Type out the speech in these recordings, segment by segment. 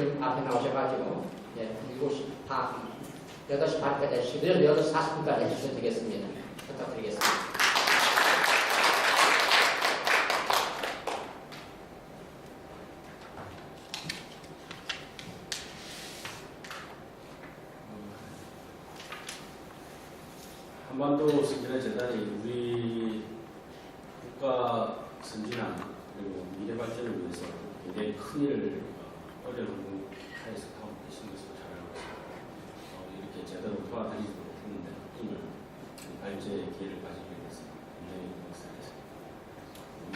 지금 앞에 나오셔가지고 7시 반, 8시 반까지 해주시고요. 8시 40분까지 해주셔도 되겠습니다. 부탁드리겠습니다. 한반도 승진의 재단이 우리 국가 선진화 그리고 미래 발전을 위해서 굉장히 큰 일을 어려운 한국사에서 하고 계신 것을 잘 알고 있습니다. 이렇게 제대로 도와드리도록 했는데 오늘 발제의 기회를 가지게 돼서 굉장히 감사했습니다.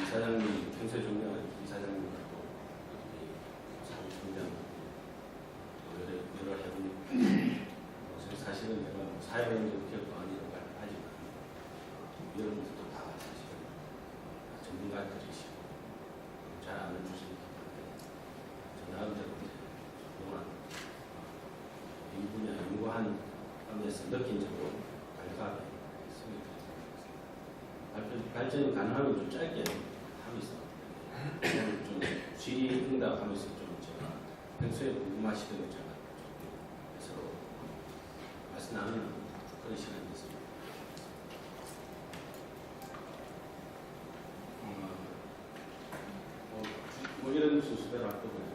이사장님 평소에 존경하는 이사장님하고 사무총장 여러 해본 사실은 내가 사회적인 기억도 아니라고 하지만 여러분들도 다 사실은 전문가들이시고 잘 아는 주시기 때문에 저 나름대로 그동안 이 분야 연구한 하면서 느낀 점도 발각하게 했습니다. 발전이 가능하면 좀 짧게 하면서 좀 질의응답하면서 좀 제가 평소에 궁금하시던 것 제가 서로 말씀 나누는 그런 시간이 됐습니다. 뭐 이런 순서대로 할 거고요.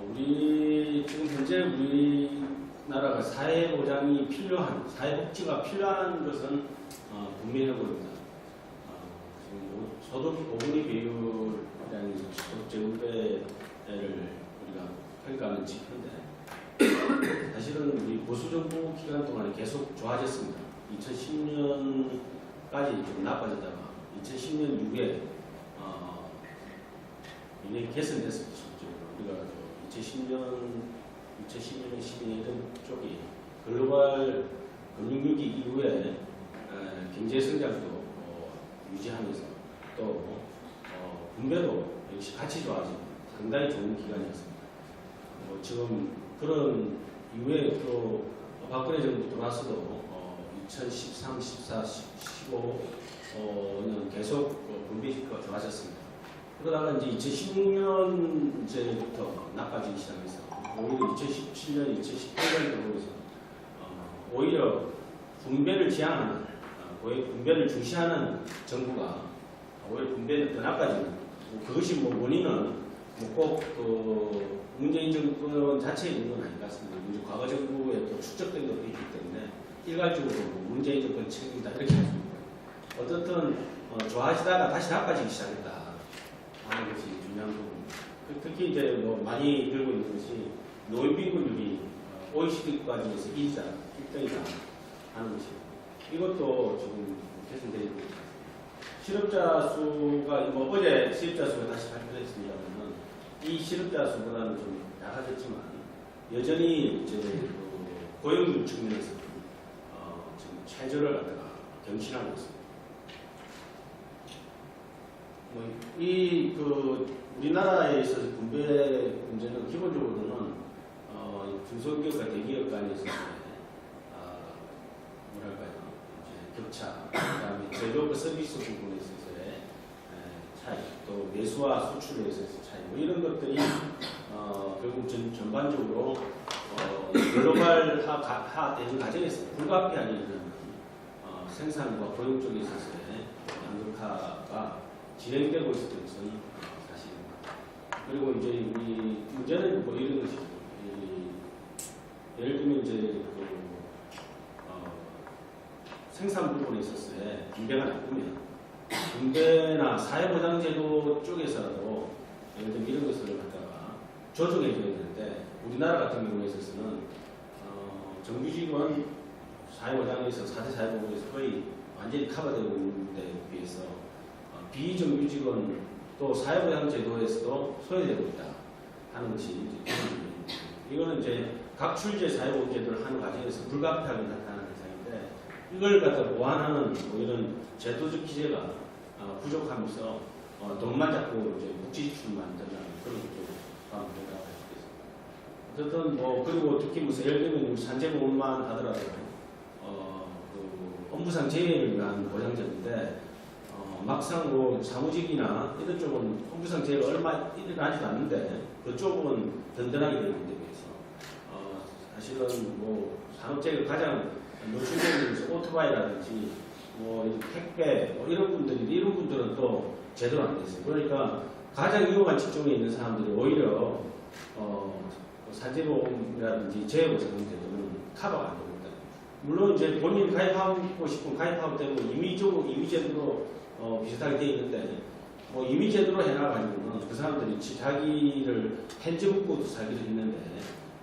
우리 지금 현재 우리나라가 사회보장이 필요한, 사회복지가 필요한 것은 분명해 보입니다. 지금 소득 5분위 비율이라는 소득 재분배를 우리가 평가하는 지표인데 사실은 우리 보수정부 기간 동안에 계속 좋아졌습니다. 2010년까지 좀 나빠졌다가 2010년 이후에 이게 개선됐습니다. 우리가 2010년, 12년 이런 쪽이 글로벌 금융위기 이후에 경제 성장도 유지하면서 또 분배도 역시 같이 좋아집니다. 상당히 좋은 기간이었습니다. 지금 그런 이후에 또 박근혜 정부 들어와서도 2013, 14, 15년 계속 분배가 좋아졌습니다. 그러다가 이제 2016년부터 나빠지기 시작해서 오히려 2017년, 2018년 들어오면서 오히려 분배를 지향하는, 분배를 중시하는 정부가 오히려 분배는 더 나빠집니다. 그것이 뭐 원인은 꼭 문재인 정권 자체에 있는 건 아닌 것 같습니다. 이제 과거 정부에 또 축적된 것도 있기 때문에 일괄적으로 문재인 정권 책임이다 이렇게 할 수 있고요. 어떻든 좋아지다가 다시 나빠지기 시작했다 하는 것이 중요한 부분입니다. 특히 이제 뭐 많이 들고 있는 것이 노인 빈곤율이 OECD 국가 중에서 1등이다 하는 것이 이것도 지금 개선되고 있습니다. 실업자 수가 뭐 어제 실업자 수가 다시 발표됐습니다만 이 실업자 수보다는 좀 약해졌지만 여전히 이제 고용률 측면에서 지금 최저를 갖다가 경신하고 있습니다. 우리나라에 있어서 분배 문제는 기본적으로는 중소기업과 대기업 간에서 뭐랄까요, 이제 격차, 그다음에 제조업 서비스 부분에 있어서의 차이, 또 내수와 수출에 있어서 차이, 뭐 이런 것들이 결국 전반적으로 글로벌화 되는 과정에서 불가피하게 일어나는 생산과 고용 쪽에 있어서의 양극화가 진행되고 있었던 것은 사실입니다. 그리고 이제 우리 문제는 뭐 이런 것이죠. 예를 들면 이제 생산 부분에 있어서의 분배가 나쁘면 분배나 사회보장제도 쪽에서라도 예를 들면 이런 것을 갖다가 조정해 줘야 되는데 우리나라 같은 경우에 있어서는 정규직원 사회보장에서 4대 사회보장에서 거의 완전히 커버되고 있는 데 비해서 비정규직원 또 사회보장 제도에서도 소외되고 있다 하는 것이 이제 이거는 이제 각출제 사회보장제도를 하는 과정에서 불가피하게 나타나는 현상인데 이걸 갖다 보완하는 뭐 이런 제도적 기제가 부족하면서 돈만 잡고 이제 묵지지출 만든다는 그런 것도 문제가 될 수 있습니다. 어쨌든 뭐 그리고 특히 무슨 예를 들면 산재보험만 하더라도 업무상 재해를 위한 보장제도인데 막상 뭐 사무직이나 이런 쪽은 업무상 재해가 얼마 일어나지도 않는데 그쪽은 든든하게 되어 있는데 비해서 사실은 뭐 산업재해가 가장 노출되는 오토바이라든지 뭐 택배 뭐 이런 분들은 또 제대로 안 됐어요. 그러니까 가장 위험한 직종에 있는 사람들이 오히려 산재보험이라든지 재해보상 제도는 커버가 안 됩니다. 물론 이제 본인이 가입하고 싶으면 가입하고 때문에 임의제도로 비슷하게 되어 있는데 뭐 임의제도로 해놔가지고는 그 사람들이 자기를 현재 묻고도 살기도 했는데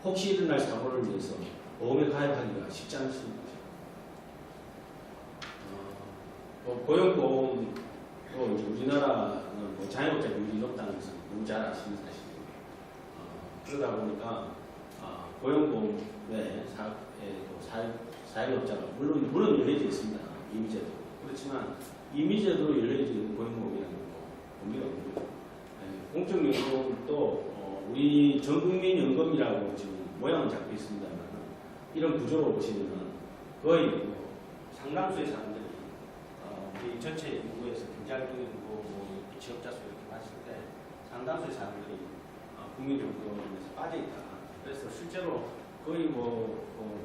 혹시 일어날 사고를 위해서 보험에 가입하기가 쉽지 않습니다. 고용보험도 이제 우리나라는 뭐 자영업자 비율이 높다는 것은 너무 잘 아시는 사실입니다. 그러다 보니까 고용보험에 사용업자가 물론 열려져 있습니다. 임의제도. 그렇지만 임의제도로 열려져 있는 고용보험이라는 거 의미가 없고요. 공적연금도 우리 전국민연금이라고 지금 모양은 잡고 있습니다만 이런 구조로 보시면 거의 상당수의 사람들이 우리 전체 인구에서 경제활동인구, 취업자 수 이렇게 봤을 때 상당수의 사람들이 국민연금에서 빠져있다. 그래서 실제로 거의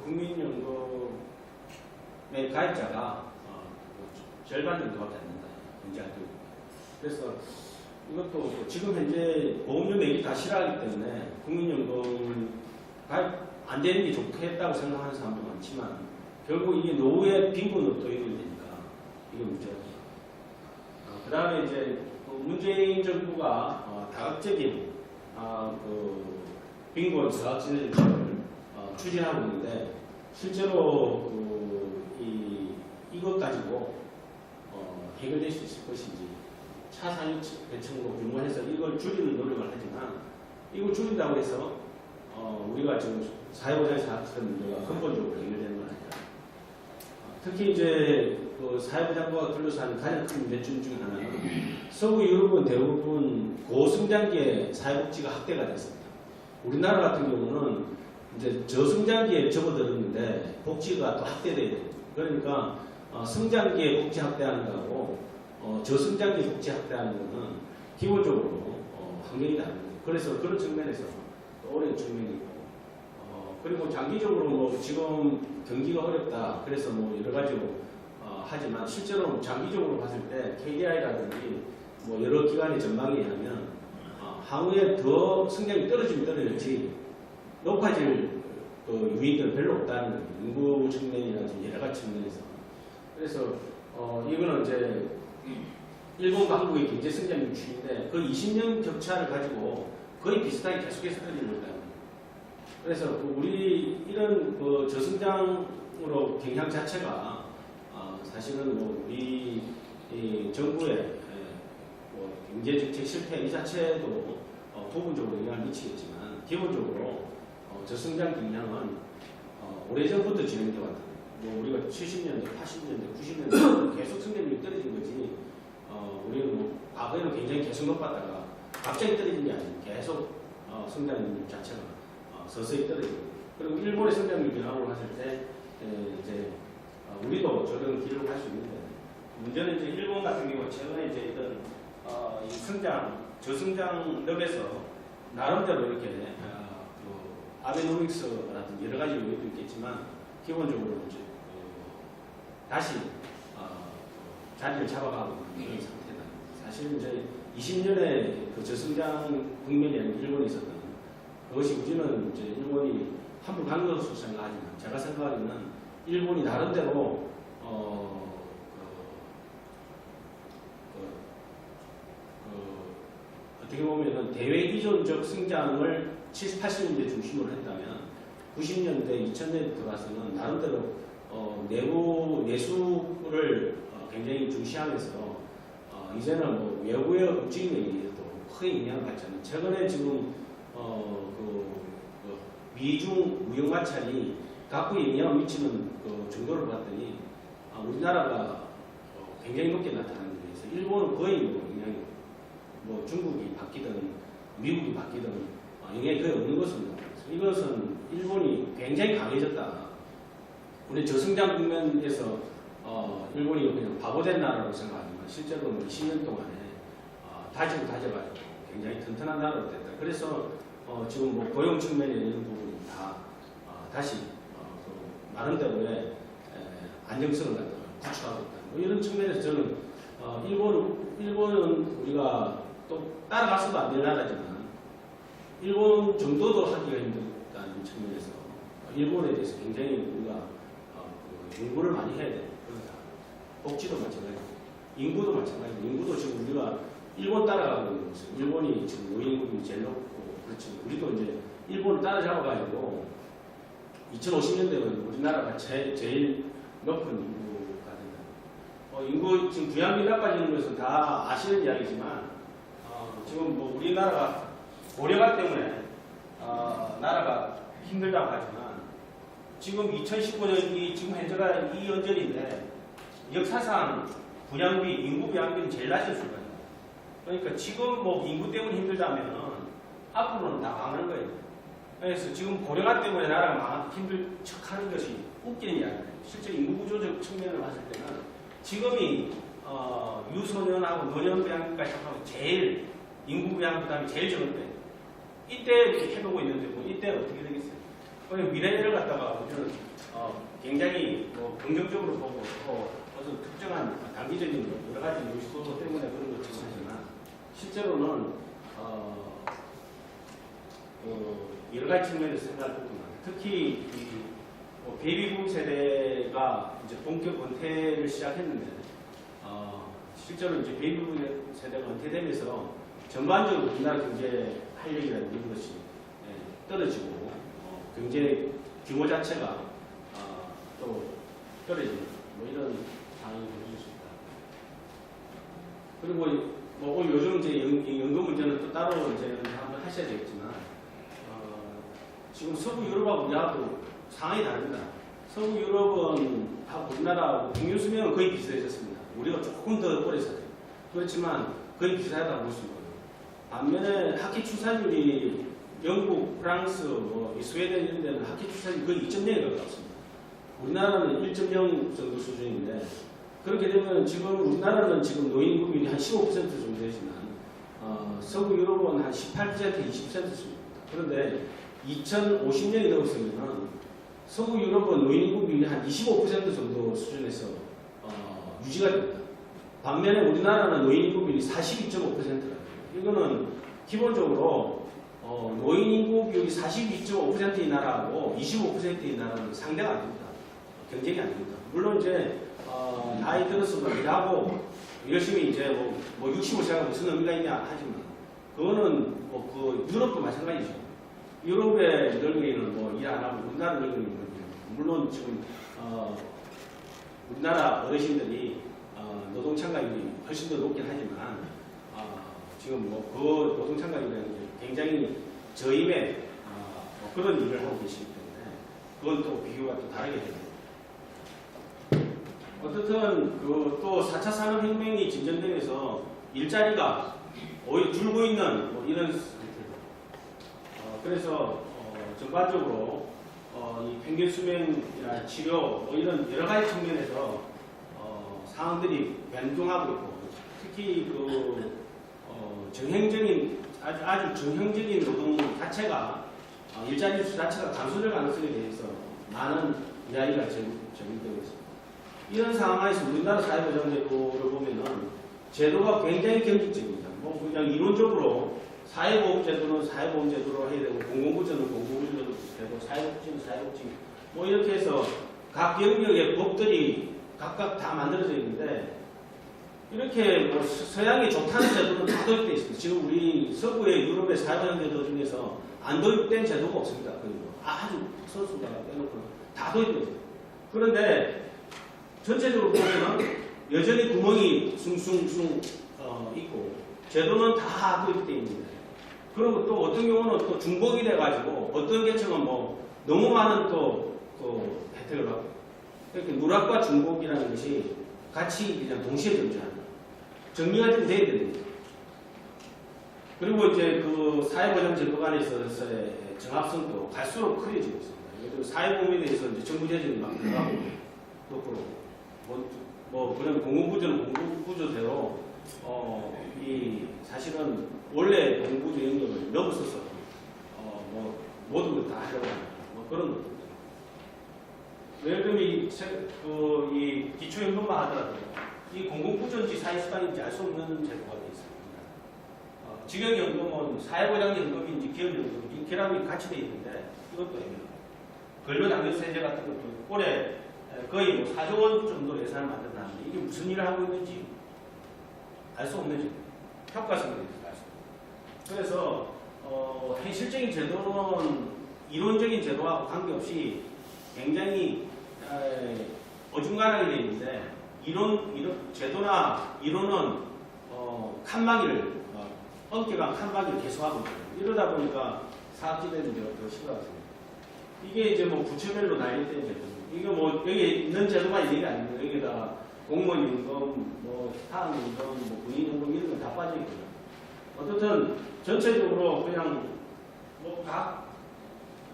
국민연금의 가입자가 절반 정도밖에 안 된다. 경제활동. 그래서 이것도 지금 현재 보험료 내기 다 싫어하기 때문에 국민연금 가입 안 되는 게 좋겠다고 생각하는 사람도 많지만 결국 이게 노후의 빈곤으로 또 연결되니까 이게 문제입니다. 그 다음에 이제 문재인 정부가 다각적인 빈곤 사각지대를 추진하고 있는데 실제로 이것 가지고 해결될 수 있을 것인지 차상위 계층으로 규모해서 이걸 줄이는 노력을 하지만 이걸 줄인다고 해서 우리가 지금 사회보장 사업처럼 문제가 근본적으로 해결되는 건 아니라 특히 이제 사회보장과 둘러싸는 가장 큰 문제점 중 하나는 서구 유럽은 대부분 고성장기에 사회복지가 확대가 됐습니다. 우리나라 같은 경우는 이제 저성장기에 접어들었는데 복지가 또 확대돼야 돼요. 그러니까 성장기에 복지 확대하는 거하고 저성장기 복지 확대하는 거는 기본적으로 환경이 다릅니다. 그래서 그런 측면에서 어려운 측면이 있고 그리고 장기적으로 뭐 지금 경기가 어렵다 그래서 뭐 여러 가지로 하지만 실제로 장기적으로 봤을 때 KDI라든지 뭐 여러 기관의 전망에 의하면 향후에 더 성장이 떨어지면 떨어질지 높아질 유인들은 별로 없다는 거예요. 인구 측면이라든지 여러 가지 측면에서. 그래서 이거는 이제 일본과 한국의 경제 성장 유출인데 그 20년 격차를 가지고 거의 비슷하게 계속해서 떨어지고 있다. 그래서 우리 이런 저성장으로 경향 자체가 사실은 뭐 우리 정부의 경제 정책 실패 이 자체도 부분적으로 영향을 미치겠지만 기본적으로 저성장 경향은 오래전부터 진행되어 왔다. 뭐 우리가 70년대, 80년대, 90년대 계속 성장률이 떨어진 거지. 우리는 뭐 과거에는 굉장히 계속 높았다가 갑자기 떨어진 게 아니고 계속 성장률 자체가 서서히 떨어지고. 그리고 일본의 성장률 변화로 봤을 때 이제 우리도 저런 기록할 수 있는데 문제는 이제 일본 같은 경우 최근에 이제 이런 이 저성장 럽에서 나름대로 이렇게 아베노믹스라든지 여러 가지 요인도 있겠지만 기본적으로 이제 다시 자리를 잡아가고 있는 상태다. 사실 이제 20년의 그 저성장 국면이 일본에 있었던 그것이 우리는 이제 일본이 한물 간 것으로 생각하지만 제가 생각하기는 일본이 나름대로 어떻게 보면은 대외 기존적 성장을 70, 80년대 중심으로 했다면 90년대, 2000년대 들어와서는 나름대로 내수를 굉장히 중시하면서 이제는 뭐 외부의 움직임에 의해서도 크게 영향을 받지 않는 최근에 지금 미중 무역 마찰이 각국에 영향을 미치는 정도를 봤더니 우리나라가 굉장히 높게 나타나는 데 있어서 일본은 거의 뭐 영향이 뭐 중국이 바뀌든 미국이 바뀌든 영향이 거의 없는 것입니다. 이것은 일본이 굉장히 강해졌다. 우리 저성장 국면에서 일본이 그냥 바보된 나라라고 생각하지만 실제로는 20년 동안에 다지고 다져가지고 굉장히 튼튼한 나라로 됐다. 그래서 지금 뭐 고용 측면에 있는 부분이 다 다시 그 나름대로의 안정성을 갖다가 구축하고 있다. 뭐 이런 측면에서 저는 일본은 우리가 또 따라가서도 안 될 나라지만 일본 정도도 하기가 힘들다는 측면에서 일본에 대해서 굉장히 우리가 연구를 많이 해야 돼요. 복지도 마찬가지고 인구도 마찬가지고 인구도 지금 우리가 일본 따라가고 있는 거죠. 일본이 지금 노인인구가 제일 높고 그렇지. 우리도 이제 일본을 따라잡아가지고 2050년대면 우리나라가 제일 높은 인구가 된다. 인구 지금 부양비 나빠지는 것은 다 아시는 이야기지만 지금 뭐 우리나라가 고령화 때문에 나라가 힘들다고 하지만 지금 2019년이 지금 현재가 이 연전인데 역사상 부양비, 인구 부양비는 제일 낮은 수준이에요. 그러니까 지금 뭐 인구 때문에 힘들다면 앞으로는 다 망하는 거예요. 그래서 지금 고령화 때문에 나라가 힘들 척하는 것이 웃기는 이야기예요. 실제 인구 구조적 측면을 봤을 때는 지금이 유소년하고 노년 부양비까지 하고 제일 인구 부양 부담이 제일 적을 때 이때 해보고 있는데 뭐 이때 어떻게 되겠어요? 그럼 미래를 갖다가 우리는 굉장히 뭐 긍정적으로 보고 어떤 특정한 단기적인 여러 가지 요소 때문에 그런 것처럼 하지만 실제로는 여러 가지 측면에서 생각할 부분은 특히 베이비붐 세대가 이제 본격 은퇴를 시작했는데 실제로 이제 베이비붐 세대가 은퇴되면서 전반적으로 우리나라 경제 활력이라는 것이 떨어지고 경제 규모 자체가 또 떨어지는 뭐 이런 상황이 보여질 수 있다. 그리고 뭐 오늘 요즘 이제 연금 문제는 또 따로 이제 한번 하셔야 되겠지만 지금 서구 유럽하고 우리하고 상황이 다릅니다. 서구 유럽은 하고 우리나라하고平均수명은 거의 비슷해졌습니다. 우리가 조금 더 오래 살아요. 그렇지만 거의 비슷하다고 볼 수 있거든요. 반면에 학기 출산율이 영국, 프랑스, 뭐 스웨덴 이런 데는 학기 출산율이 거의 2.0에 가깝습니다. 우리나라는 1.0 정도 수준인데 그렇게 되면 지금 우리나라는 지금 노인 인구율이 한 15% 정도 되지만 서구 유럽은 한 18%, 20% 수준입니다. 그런데 2050년이 넘었으면 서구 유럽은 노인 인구율이 한 25% 정도 수준에서 유지가 됩니다. 반면에 우리나라는 노인 인구율이 42.5%라고. 이거는 기본적으로 노인 인구 비율이 42.5%인 나라하고 25%인 나라는 상대가 아닙니다. 경쟁이 아닙니다. 물론 이제 나이 들어서 일하고 열심히 이제 뭐 65세가 무슨 의미가 있냐 하지만 그거는 뭐 그 유럽도 마찬가지죠. 유럽의 늙은이는 뭐 일 안 하고 우리나라 늙은이는 물론 지금 우리나라 어르신들이 노동 참가율이 훨씬 더 높긴 하지만 지금 뭐 그 노동 참가율은 굉장히 저임의 뭐 그런 일을 하고 계시기 때문에 그건 또 비교가 또 다르게 됩니다. 어쨌든 그 또 4차 산업혁명이 진전되면서 일자리가 오히려 줄고 있는 뭐 이런 상태다. 그래서 전반적으로 이 평균 수명이나 치료 뭐 이런 여러 가지 측면에서 상황들이 변동하고 있고 특히 그 정형적인 아주 정형적인 노동 자체가 일자리 수 자체가 감소될 가능성에 대해서 많은 이야기가 제기되고 있습니다. 이런 상황에서 우리나라 사회보장제도를 보면은 제도가 굉장히 경직적입니다. 뭐 그냥 이론적으로 사회보험제도는 사회보험제도로 해야 되고 공공부처는 공공부처로 되고 사회복지는 사회복지 뭐 이렇게 해서 각 영역의 법들이 각각 다 만들어져 있는데 이렇게 뭐 서양이 좋다는 제도는 다 도입되어 있습니다. 지금 우리 서구의 유럽의 사회보장제도 중에서 안 도입된 제도가 없습니다. 그리고 아주 소수가 빼놓고 다 도입되어 있습니다. 그런데 전체적으로 보면 여전히 구멍이 숭숭숭 있고 제도는 다 도입되어 있는데 그리고 또 어떤 경우는 또 중복이 돼가지고 어떤 계층은 뭐 너무 많은 또 혜택을 받고 이렇게 누락과 중복이라는 것이 같이 그냥 동시에 존재하는 정리가 좀 돼야 됩니다. 그리고 이제 그 사회보장제도 간에 있어서의 정합성도 갈수록 커져지고 있습니다. 그리고 사회보험에 대해서 이제 정부 재정이 막 들어가고 그렇고 뭐 그런 공공구조는 공공구조대로 이 사실은 원래 공공구조 영역을 넘어서서 모든 걸 다 하려고 하는 그런 거죠. 예를 들면 이 기초연금만 하더라도 이 공공부전지 사회수당인지 알 수 없는 제도가 되어 있습니다. 직영연금은 사회보장연금인지 기업연금인지 결합이 같이 되어 있는데 이것도 애매해요. 근로장려세제 같은 것도 올해 거의 뭐 4조 원 정도 예산을 만들어놨는데 이게 무슨 일을 하고 있는지 알 수 없는 제도. 효과성에 대해서 알 수 없는. 그래서 현실적인 제도는 이론적인 제도하고 관계없이 굉장히 어중간하게 되어 있는데 이론 제도나 이론은 칸막이를 엄격한 칸막이를 계속하고 있어요. 이러다 보니까 사업지대는 더 심각합니다. 이게 이제 뭐 부처별로 나열된 제도. 이게 뭐 여기 있는 제도만 있는 게 아니고 여기다 공무원 임금, 뭐 사람 임금, 뭐 군인 임금 이런 거 다 빠져 있거든요. 어쨌든 전체적으로 그냥 뭐 각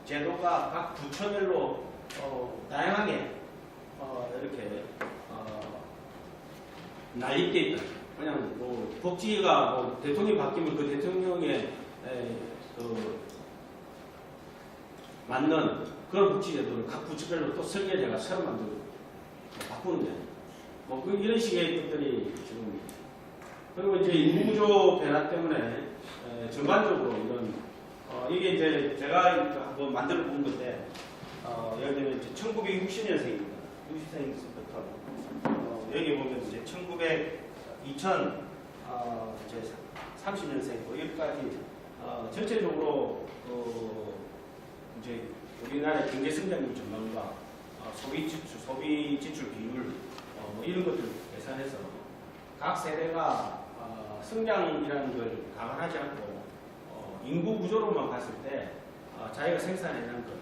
제도가 각 부처별로 다양하게 이렇게 난립돼 있다. 그냥 뭐 복지가 뭐 대통령이 바뀌면 그 대통령의 그 맞는 그런 복지 제도를 각 부처별로 또 설계자가 새로 만들고 바꾸는데 뭐 이런 식의 것들이 지금 그리고 이제 인구구조 변화 때문에 전반적으로 이런 이게 이제 제가 한번 만들어 본 건데 예를 들면 이제 1960년생입니다. 60생부터 여기 보면 이제 2030년생이고 여기까지 전체적으로 이제 우리나라의 경제 성장률 전망과 소비 지출 비율 뭐 이런 것들을 계산해서 각 세대가 성장이라는 걸 감안하지 않고 인구 구조로만 봤을 때 자기가 생산해낸 것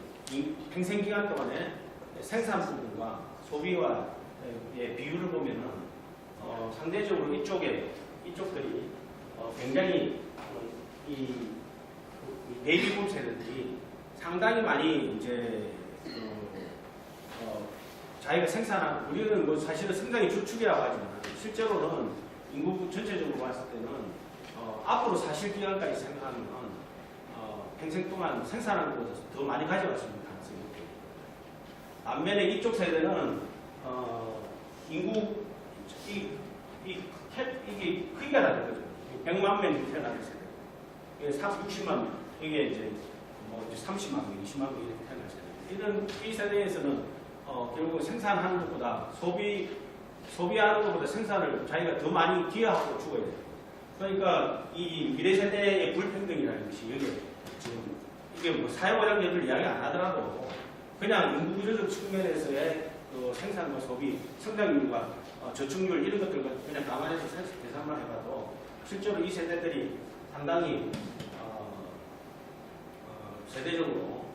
평생 기간 동안에 생산 부분과 소비와 비율을 보면은 상대적으로 이쪽들이 굉장히 이 베이비붐 세대들이 상당히 많이 이제 자기가 생산한 우리는 뭐 사실은 성장의 주축이라고 하지만 실제로는 인구 전체적으로 봤을 때는 앞으로 사실 기간까지 생각하면 평생 동안 생산한 것보다 더 많이 가져갈 수 있는 가능성이 있고 반면에 이쪽 세대는 인구 이게 크기가 다른 거죠. 100만 명 태어나는 세대. 이게 60만 명. 이게 이제 뭐 30만 명, 20만 명 이렇게 태어날 세대. 이런 이 세대에서는 결국 생산하는 것보다 소비하는 것보다 생산을 자기가 더 많이 기여하고 죽어야 돼요. 그러니까 이 미래 세대의 불평등이라는 것이 여기 지금 이게 뭐 사회보장제도를 이야기 안 하더라도 그냥 인구구조적 측면에서의 그 생산과 소비, 성장률과 저축률 이런 것들과 그냥 감안해서 계산만 해봐도 실제로 이 세대들이 상당히 세대적으로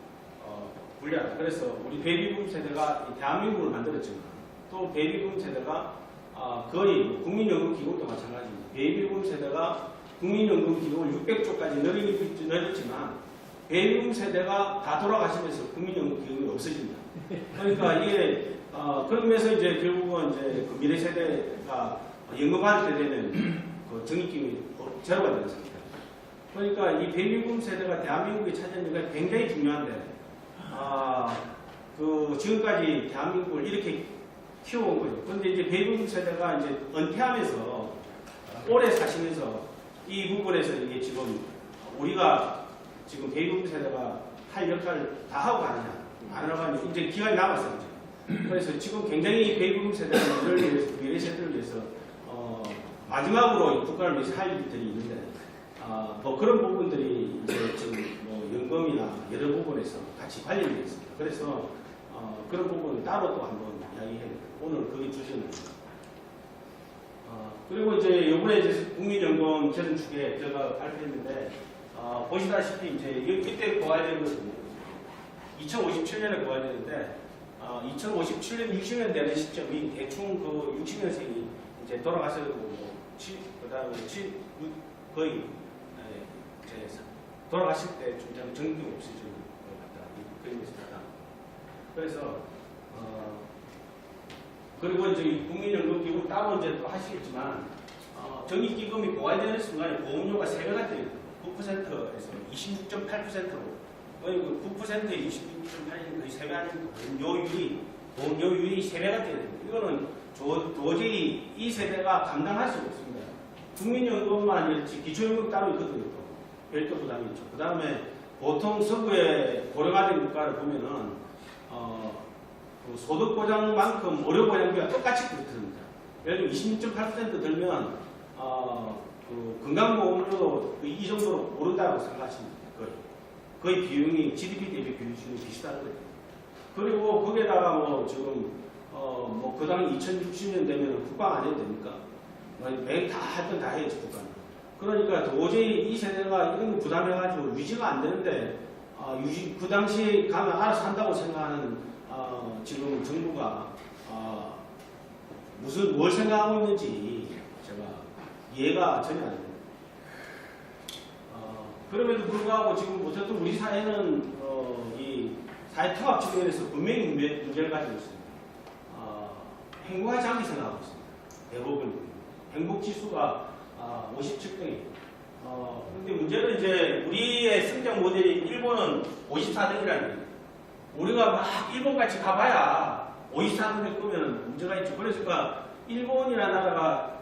불리하다. 그래서 우리 베이비붐 세대가 대한민국을 만들었지만 또 베이비붐 세대가 거의 국민연금 기금도 마찬가지입니다. 베이비붐 세대가 국민연금 기금을 600조까지 늘렸지만 베이비붐 세대가 다 돌아가시면서 국민연금 기금이 없어집니다. 그러니까 이게 그러면서 이제 결국은 이제 그 미래 세대가 연금 받을 때 되면 그 적립금이 제로가 되는 상태. 그러니까 이 베이비붐 세대가 대한민국에 차지하는 게 굉장히 중요한데 그 지금까지 대한민국을 이렇게 키워온 거죠. 그런데 이제 베이비붐 세대가 이제 은퇴하면서 오래 사시면서 이 부분에서 이게 지금 우리가 지금 베이비붐 세대가 할 역할을 다 하고 가느냐 안 하고 가느냐 이제 기간이 남았어요. 이제. 그래서 지금 굉장히 베이비붐 세대가 미래 세대를 위해서 마지막으로 국가를 위해서 할 일들이 있는데 뭐 그런 부분들이 이제 지금 뭐 연금이나 여러 부분에서 같이 관련이 있습니다. 그래서 그런 부분은 따로 또 한번 이야기해야 돼요. 오늘 그게 주제입니다. 그리고 이제 이번에 이제 국민연금 재정축에 제가 발표했는데 보시다시피 이제 이때 고아야 되는 것은 2057년에 고아야 되는데 2057년 60년 되는 시점이 대충 그 60년생이 이제 돌아가셔야 되고 그다음에 거의 이제 돌아가실 때 좀 정기가 없어지는 것 같다. 그런 것이 있다. 그래서 그리고 이제 국민연금 기금 따로 이제 또 하시겠지만 정기기금이 고갈되는 순간에 보험료가 3배가 돼요. 9%에서 26.8%로 거의 9%에 26.8이 거의 3배 아닙니까? 요율이 3배가 돼야 됩니다. 이거는 도저히 이 세대가 감당할 수가 없습니다. 국민연금만 이렇지 기초연금 따로 있거든요. 또. 별도 부담이 있죠. 그 다음에 보통 서구의 고령화된 국가를 보면은 그 소득보장만큼 의료보장비가 똑같이 그렇습니다. 예를 들면 26.8% 들면 그 건강보험료도 이 정도로 오른다고 생각하시면 돼요. 거의 비용이 GDP 대비 비율이 비슷하거든요. 그리고 거기에다가 뭐 지금 그 당시 2060년 되면 국방 안 해도 됩니까? 매일 다 할 건 다 해야지 국가는. 그러니까 도저히 이 세대가 이런 거 부담해가지고 유지가 안 되는데 그 당시에 가면 알아서 한다고 생각하는 지금 정부가 뭘 생각하고 있는지 제가 이해가 전혀 안 됩니다. 그럼에도 불구하고 지금 어쨌든 우리 사회는 이 사회 통합 측면에서 분명히 문제를 가지고 있습니다. 행복하지 않게 생각하고 있습니다. 대부분 행복지수가 57등이에요. 그런데 문제는 이제 우리의 성장 모델이 일본은 54등이라는 거예요. 우리가 막 일본같이 가봐야 54등을 끄면 문제가 있죠. 그러니까 일본이라는 나라가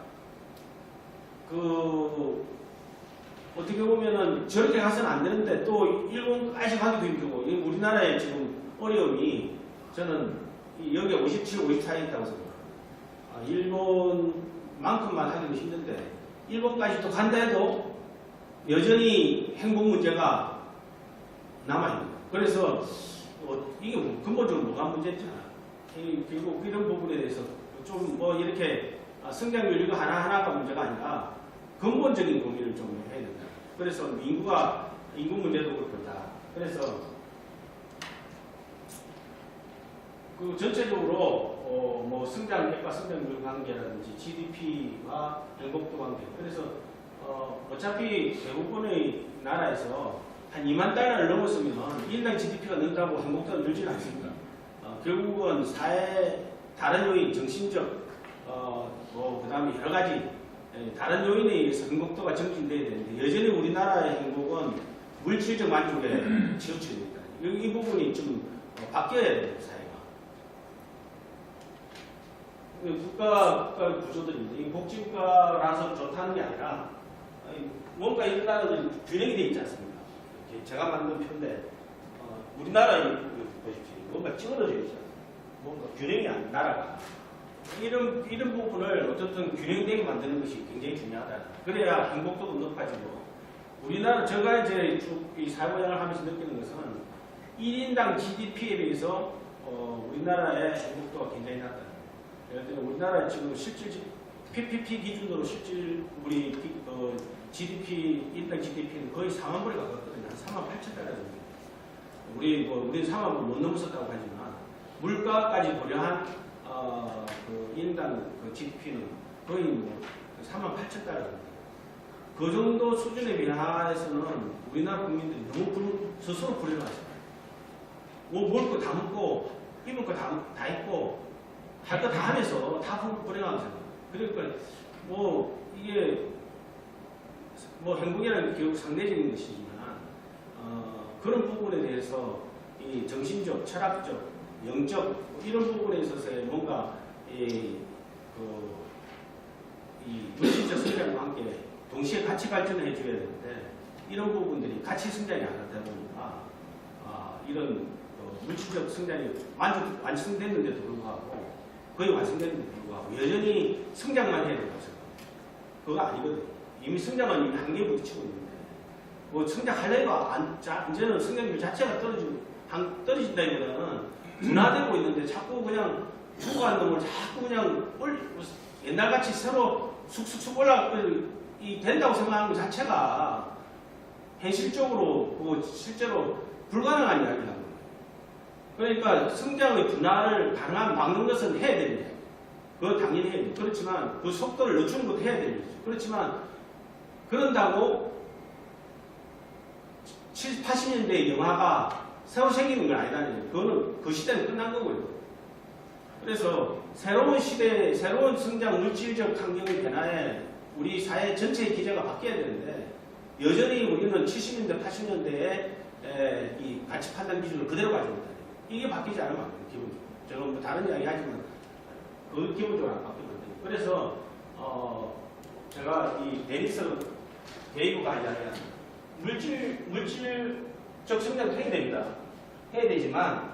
어떻게 보면은 저렇게 가서는 안 되는데 또 일본까지 가기도 힘들고 우리나라의 지금 어려움이 저는 여기에 57, 54에 있다고 생각합니다. 일본만큼만 하기도 힘든데 일본까지 또 간다 해도 여전히 행복 문제가 남아있는 거예요. 그래서 이게 근본적으로 뭐가 문제잖아. 결국 이런 부분에 대해서 좀 이렇게 성장률 이거 하나하나가 문제가 아니라 근본적인 고민을 좀 해야 된다. 그래서 인구 문제도 그렇다. 그래서 그 전체적으로 성장률과 성장률 관계라든지 GDP와 행복도 관계. 그래서 어차피 대부분의 나라에서 한 2만 달러를 넘었으면 1년 GDP가 는다고 행복도가 늘지는 않습니다. 결국은 사회 다른 요인, 정신적, 그 다음에 여러 가지 다른 요인에 의해서 행복도가 증진돼야 되는데 여전히 우리나라의 행복은 물질적 만족에 치우쳐져 있다. 이 부분이 좀 바뀌어야 됩니다, 사회가. 국가 구조들인데 이 복지국가라서 좋다는 게 아니라 뭔가 이런 나라들이 균형이 되어 있지 않습니까? 제가 만든 표인데 우리나라에 보십시오. 뭔가 찌그러져 있잖아요. 뭔가 균형이 안 나라가 이런 부분을 어쨌든 균형되게 만드는 것이 굉장히 중요하다. 그래야 행복도도 높아지고 우리나라 제가 이제 쭉 이 사회보장을 하면서 느끼는 것은 1인당 GDP에 비해서 우리나라의 행복도가 굉장히 낮다. 예를 들어 우리나라 지금 실질 PPP 기준으로 실질 우리 GDP 1당 GDP는 거의 4만 불에 가깝거든요. 한 4만 8천 달러 정도. 우리는 4만 불 못 넘었었다고 하지만 물가까지 고려한 그 1인당 그 GDP는 거의 4만 8천 달러. 그 정도 수준에 비하해서는 우리나라 국민들이 너무 스스로 불행하죠. 먹을 거 다 먹고 입을 거 다 입고 할 거 다 하면서 다 불행하잖아요. 그러니까 이게 행복이라는 게 결국 상대적인 것이지만 그런 부분에 대해서 이 정신적, 철학적, 영적 이런 부분에 있어서의 뭔가 이 물질적 성장과 함께 동시에 같이 발전을 해줘야 되는데 이런 부분들이 같이 성장이 안 하다 보니까 이런 물질적 성장이 완성됐는데도 불구하고 거의 완성됐는데도 불구하고 여전히 성장만 해야 된다고 생각합니다. 그거 아니거든요. 이미 성장은 이미 한계에 부딪히고 있는데 성장하려니까 이제는 성장률 자체가 떨어진다기보다는 둔화되고 있는데 자꾸 그냥 죽어가는 놈을 자꾸 그냥 옛날같이 새로 쑥쑥쑥 된다고 생각하는 것 자체가 현실적으로 실제로 불가능한 이야기라는 거예요. 그러니까 성장의 둔화를 막는 것은 해야 됩니다. 그건 당연히 해야 돼요. 그렇지만 그 속도를 늦추는 것도 해야 됩니다. 그렇지만 그런다고 70, 80년대 영화가 새로 생기는 건 아니라는 거예요. 그거는 그 시대는 끝난 거고요. 그래서 새로운 시대, 새로운 성장 물질적 환경의 변화에 우리 사회 전체의 기제가 바뀌어야 되는데 여전히 우리는 70년대, 80년대에 이 가치 판단 기준을 그대로 가지고 있다. 이게 바뀌지 않으면 안 돼요. 기본적으로. 제가 뭐 다른 이야기 하지만 그 기본적으로 안 바뀌면 안 돼요. 그래서 제가 이 데니스 베이브가 이야기한 물질적 성장도 해야 됩니다. 해야 되지만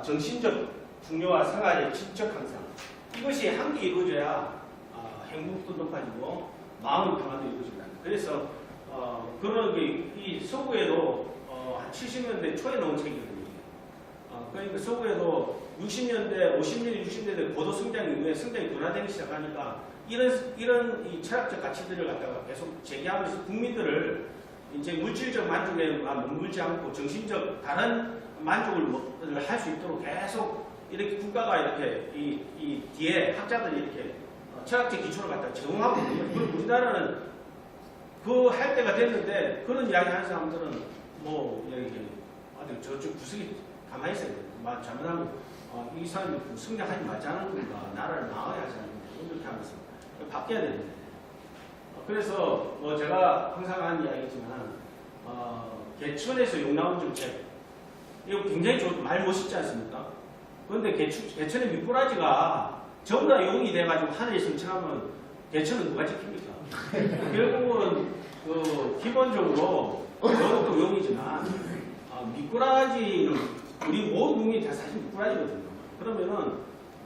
정신적 풍요와 생활의 질적 향상 이것이 함께 이루어져야 행복도 높아지고 마음의 평화도 이루어진다. 그래서 그런 이 서구에도 한 70년대 초에 나온 책이거든요. 그러니까 서구에도 60년대, 50년대, 60년대 고도 성장 이후에 성장이 둔화되기 시작하니까 이런 이 철학적 가치들을 갖다가 계속 제기하면서 국민들을 이제 물질적 만족에 머물지 않고 정신적 다른 만족을 할 수 있도록 계속 이렇게 국가가 이렇게 이 뒤에 학자들이 이렇게 철학적 기초를 갖다 제공하고 있거든요. 그리고 우리나라는 그 할 때가 됐는데 그런 이야기 하는 사람들은 뭐 이렇게 아주 저쪽 구석에 가만히 있어야 돼요. 잘못하면 이 사람이 성장하지 말자는 건가 나라를 망하게 하자는 건가 이렇게 하면서 바뀌어야 되는데 그래서 뭐 제가 항상 하는 이야기지만 개천에서 용 나온 정책 이거 굉장히 말 멋있지 않습니까? 그런데 개천의 밑꼬라지가 전부 다 용이 돼가지고 하늘에 승천하면 개천은 누가 지킵니까? 결국은 기본적으로 저도 용이지만 밑꼬라지는 우리 모든 국민이 다 사실 밑꼬라지거든요. 그러면은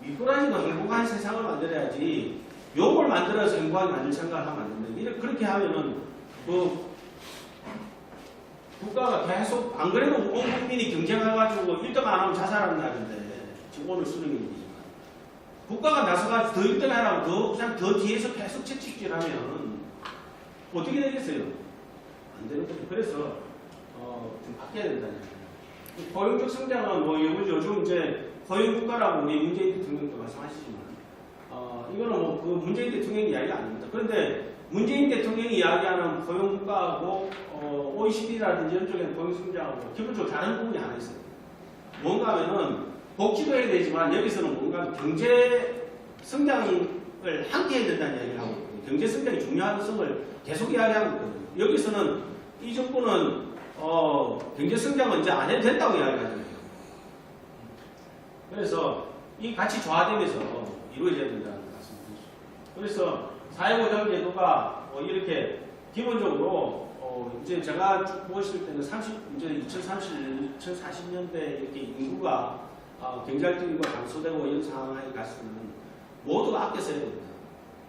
밑꼬라지도 행복한 세상을 만들어야지 용을 만들어서 행복하게 만들 생각을 하면 안 된다. 그렇게 하면은 국가가 계속 안 그래도 온 국민이 경쟁해가지고 1등 안 하면 자살하는 날인데 지금 오늘 수능일이지만 국가가 나서가지고 더 1등 하라고 더 뒤에서 계속 채찍질하면 어떻게 되겠어요? 안 되는 거죠. 그래서 좀 바뀌어야 된다는 얘기예요. 고용적 성장은 뭐 요즘 이제 고용국가라고 우리 문재인 대통령도 말씀하시지만 이거는 뭐 그 문재인 대통령 이야기가 아닙니다. 그런데 문재인 대통령이 이야기하는 고용국가하고 OECD라든지 이런 쪽에는 고용성장하고 기본적으로 다른 부분이 하나 있어요. 뭔가 하면은 복지도 해야 되지만 여기서는 뭔가 경제 성장을 함께 해야 된다는 이야기를 하고 있거든요. 경제 성장이 중요한 성을 계속 이야기하고 있거든요. 여기서는 이 정부는 경제 성장은 이제 안 해도 된다고 이야기하잖아요. 그래서 이 같이 조화되면서 이루어져야 된다는 말씀입니다. 그래서 사회보장제도가 이렇게 기본적으로 이제 제가 쭉 보실 때는 이제 2040년대 이렇게 인구가 경제활동이 감소되고 이런 상황에 갔으면 모두가 아껴 써야 됩니다.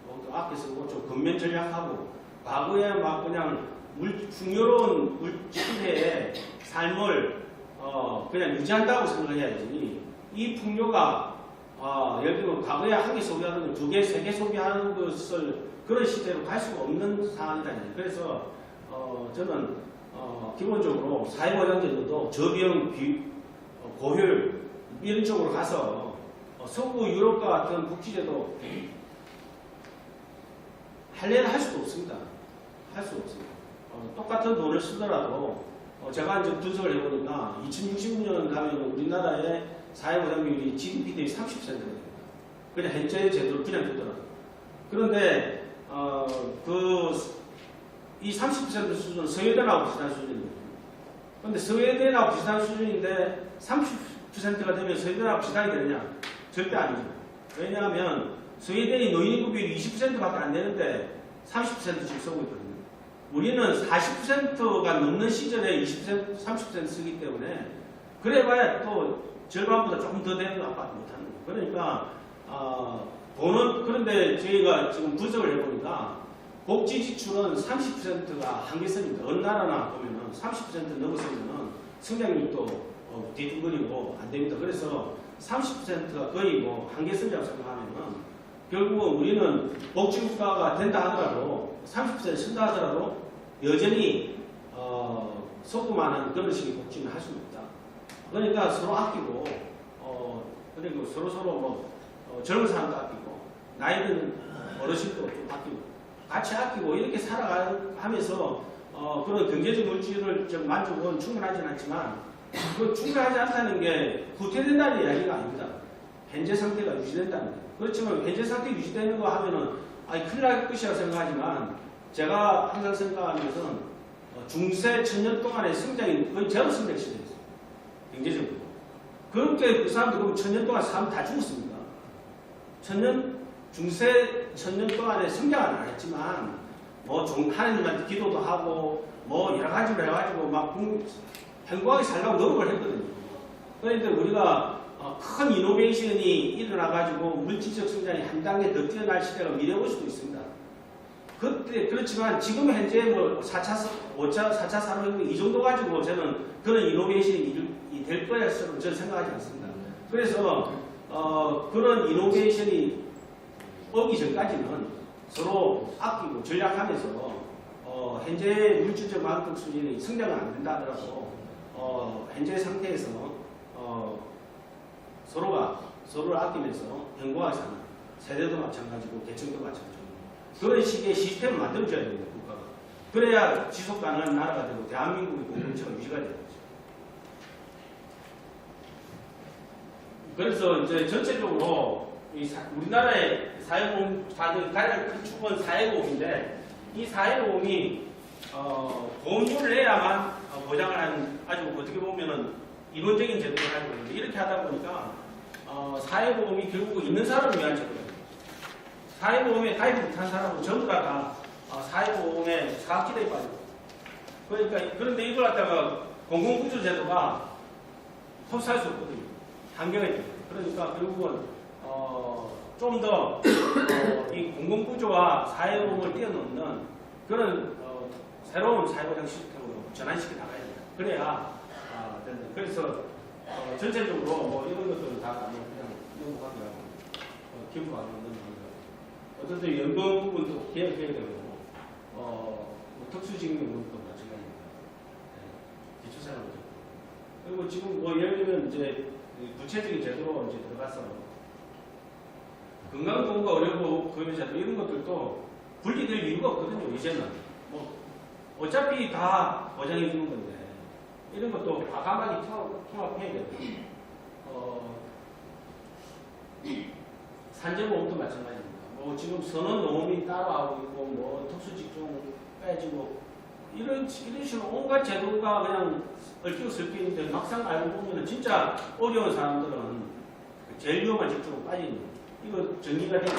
모두 아껴 쓰고 좀 근면 전략하고 과거에 막 그냥 풍요로운 물질의 삶을 그냥 유지한다고 생각해야지 이 풍요가 예를 들면 과거에 한 개 소비하는 거 2개, 3개 소비하는 것을 그런 시대로 갈 수가 없는 상황이잖아요. 그래서 저는 기본적으로 사회보장제도도 저비용, 고효율 이런 쪽으로 가서 서구 유럽과 같은 복지제도 할래는 할 수도 없습니다. 할 수 없습니다. 똑같은 돈을 쓰더라도 제가 이제 분석을 해보니까 2060년 가면 우리나라의 사회보장 비율이 GDP 대비 30%가 됩니다. 그냥 현재 제도를 그냥 두더라도. 그런데 이 30% 수준은 스웨덴하고 비슷한 수준입니다. 그런데 스웨덴하고 비슷한 수준인데 30%가 되면 스웨덴하고 비슷하게 되느냐? 절대 아니죠. 왜냐하면 스웨덴이 노인인구 비율이 20%밖에 안 되는데 30%씩 쓰고 있거든요. 우리는 40%가 넘는 시절에 20%, 30% 쓰기 때문에 그래봐야 또 절반보다 조금 더 되는 거 아빠도 못하는 거예요. 그러니까 돈은 그런데 저희가 지금 분석을 해보니까 복지 지출은 30%가 한계선입니다. 어느 나라나 보면은 30% 넘어서면은 성장률도 뒤뚱거리고 안 됩니다. 그래서 30%가 거의 뭐 한계선이라고 생각하면은 결국은 우리는 복지국가가 된다 하더라도 30% 쓴다 하더라도 여전히 소구만한 그런 식의 복지는 할 수는 없다. 그러니까 서로 아끼고 그리고 서로 뭐 젊은 사람도 아끼고 나이 든 어르신도 좀 아끼고 같이 아끼고 이렇게 살아가면서 그런 경제적 물질을 좀 만족은 충분하지는 않지만 그 충분하지 않다는 게 후퇴된다는 이야기가 아닙니다. 현재 상태가 유지된다는 거예요. 그렇지만 현재 상태 유지되는 거 하면은 큰일 날 것이라고 생각하지만 제가 항상 생각하는 것은 중세 천년 동안의 성장이 거의 제로 성장 시대였어요. 경제적으로. 그렇게 그 사람들 그럼 천년 동안 사람 다 죽었습니까? 중세 천년 동안에 성장은 안 했지만 뭐 하나님한테 기도도 하고 뭐 여러 가지로 해가지고 막 행복하게 살려고 노력을 했거든요. 그런데 우리가 큰 이노베이션이 일어나가지고 물질적 성장이 한 단계 더 뛰어날 시대가 미래에 올 수도 있습니다. 그렇지만 지금 현재 뭐 4차 산업혁명 이 정도 가지고 저는 그런 이노베이션이 될 거라고 저는 생각하지 않습니다. 그래서 그런 이노베이션이 오기 전까지는 서로 아끼고 전략하면서 현재 물질적 만족 수준이 성장은 안 된다 하더라도 현재 상태에서 서로를 아끼면서 행복하게 사는 세대도 마찬가지고 계층도 마찬가지고 그런 식의 시스템을 만들어줘야 됩니다. 국가가. 그래야 지속 가능한 나라가 되고 대한민국의 공동체가 유지가 되는 거죠. 그래서 이제 전체적으로 우리나라의 사회보험 가장 큰 축은 사회보험인데 이 사회보험이 보험료를 내야만 보장을 하는 아주 어떻게 보면은 이론적인 제도를 가지고 있는데 이렇게 하다 보니까 사회보험이 결국 있는 사람을 위한 제도예요. 사회보험에 가입 못한 사람은 전부 다 사회보험에 사각지대에 빠지고 그러니까 그런데 이걸 갖다가 공공구조제도가 흡수할 수 없거든요. 한계가 있거든요. 그러니까 결국은 좀 더 이 공공구조와 사회보험을 뛰어넘는 그런 새로운 사회보장 시스템으로 전환시켜 나가야 된다. 그래야 된다. 그래서 전체적으로 뭐 이런 것들은 다 그냥 넘어가게 하고 기부하는 건 어쨌든 연금 부분도 개혁해야 되고 뭐 특수직nghiệp 부분도 마찬가지입니다. 네, 기초생활보장. 그리고 지금 뭐 예를 들면 이제 구체적인 제도로 이제 들어가서 건강보험과 의료보험 금융제도 이런 것들도 분리될 이유가 없거든요. 이제는 뭐 어차피 다 보장해 주는 건데 이런 것도 과감하게 통합해야 돼요. 산재보험도 마찬가지입니다. 뭐 지금 선언노험이 따로 하고 있고 뭐 특수직종 빼지고 이런 식으로 온갖 제도가 그냥 얽히고 설켜 있는데 막상 알고 보면 진짜 어려운 사람들은 제일 위험한 직종으로 빠지는 이거 정리가 되고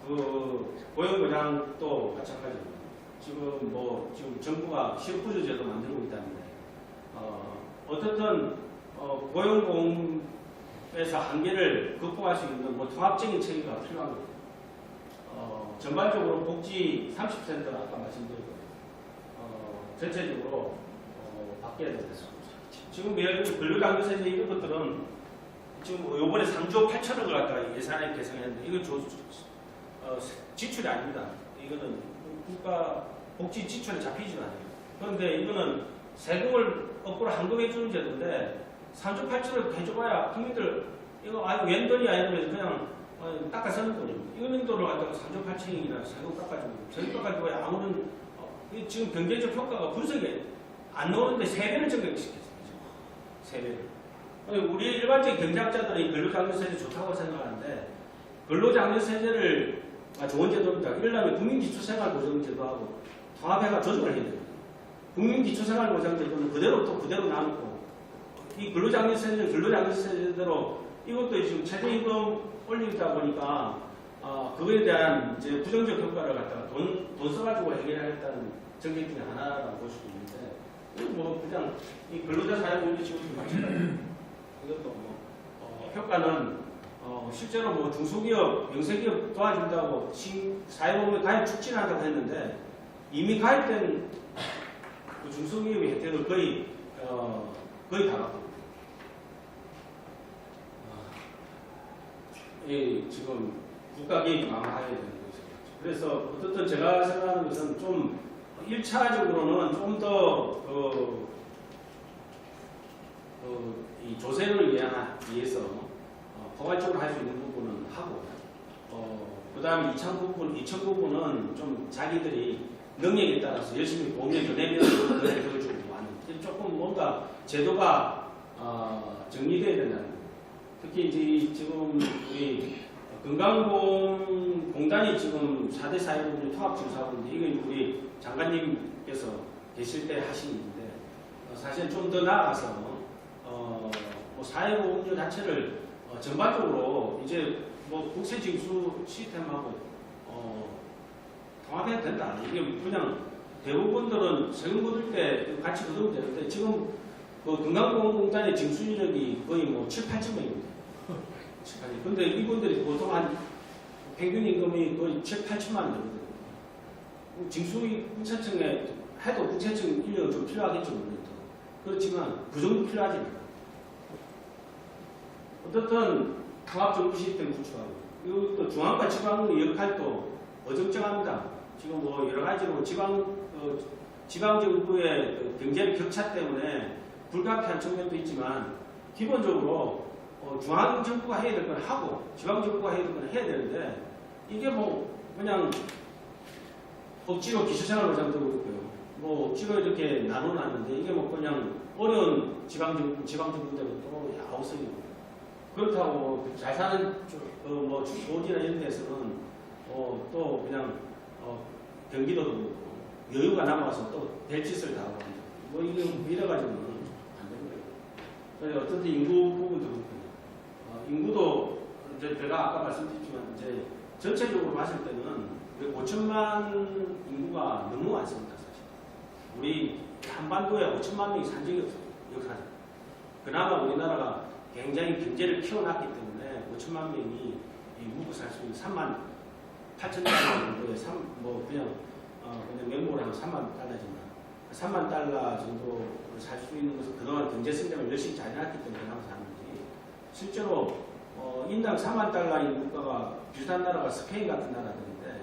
그 고용보장도 마찬가지입니다. 지금 정부가 실업구조제도 만들고 있다는데 어떻든 고용보험에서 한계를 극복할 수 있는 뭐 통합적인 체계가 필요합니다. 전반적으로 복지 30% 아까 말씀드렸고 전체적으로 바뀌어야 된다. 지금 예를 들어 근로장려세제 이런 것들은 지금 이번에 3조 8천억을 갖다가 예산에 계산했는데 이건 지출이 아닙니다. 이거는 국가 복지 지출에 잡히지는 않아요. 그런데 이거는 세금을 거꾸로 환급해 주는 제도인데 3조 8천억 해줘봐야 국민들 이거 아유 웬 돈이야 이러면서 그냥 닦아 쓰는 돈입니다. 이런 돈을 갖다가 3조 8천억이나 세금 깎아줘야 아무런 지금 경제적 효과가 분석이 안 나오는데 3배를 증가시켰어요. 3배를. 우리 일반적인 경제학자들이 근로장려세제 좋다고 생각하는데 근로장려세제를 좋은 제도입니다. 이러려면 국민기초생활보장제도하고 통합해가 조정을 해야 됩니다. 국민기초생활보장제도는 그대로 나누고 이 근로장려세제대로 이것도 지금 최저임금 올리다 보니까 그거에 대한 이제 부정적 효과를 갖다가 돈 써가지고 해결하겠다는 정책 중에 하나라고 볼 수도 있는데 이건 뭐 그냥 이 근로자 사회보험이 지금 마찬가지입니다. 이것도 뭐 효과는 실제로 뭐 중소기업, 영세기업 도와준다고 사회보험에 가입 촉진한다고 했는데 이미 가입된 그 중소기업의 혜택을 거의 다 받고 지금 국가 개입이 강화해야 되는 거죠. 그래서 어떻든 제가 생각하는 것은 좀 1차적으로는 좀 더 이 조세를 위해서 포괄적으로 할 수 있는 부분은 하고 그 다음에 2차 부분은 좀 자기들이 능력에 따라서 열심히 보험료 내면 그 혜택을 주고 하는 조금 뭔가 제도가 정리되어야 된다는 거예요. 특히 이제 지금 우리 건강보험공단이 지금 4대 사회보험료 통합징수하고인데 이게 우리 장관님께서 계실 때 하신 일인데 사실 좀 더 나아가서 뭐 사회보험료 자체를 전반적으로 이제 뭐 국세징수 시스템하고 통합해야 된다. 이게 그냥 대부분들은 세금 거둘 때 같이 거두면 되는데 지금 그 건강보험공단의 징수 이력이 거의 뭐 7, 8천 명입니다. 근데 이분들이 보통 한 평균 임금이 거의 7, 8천만 원 되거든요. 징수 국세청에 해도 국세청 인력은 좀 필요하겠죠, 물론. 그렇지만 그 정도 필요하지 않아요. 어떻든 통합정부 시스템 구축하고 이것도 중앙과 지방의 역할도 어정쩡합니다. 지금 뭐 여러 가지로 지방정부의 그 경제 격차 때문에 불가피한 측면도 있지만 기본적으로 중앙정부가 해야 될 건 하고 지방정부가 해야 될 건 해야 되는데 이게 뭐 그냥 억지로 기초생활 보장도 그렇고요. 뭐 억지로 이렇게 나눠놨는데 이게 뭐 그냥 어려운 지방정부대로 또 야우성이고 그렇다고 잘 사는 뭐 주소지나 이런 데서는 또 그냥 경기도도 그렇고 여유가 남아서 또 별짓을 다 하고 뭐 이게 이래가지고는 안 되는 거예요. 그래서 어쨌든 인구 부분도 그렇고요. 인구도 이제 제가 아까 말씀드렸지만 이제 전체적으로 봤을 때는 5천만 인구가 너무 많습니다. 사실 우리 한반도에 5천만 명이 산 적이 없어요. 역사상. 그나마 우리나라가 굉장히 경제를 키워놨기 때문에 5천만 명이 묵고 살 수 있는 3만 8천 달러 정도에 그냥 명목으로 하면 3만 달러지만 3만 달러 정도 살 수 있는 것은 그동안 경제 성장을 열심히 잘 해놨기 때문에 그나마 사는 거지. 실제로 인당 4만 달러의 물가가 비슷한 나라가 스페인 같은 나라들인데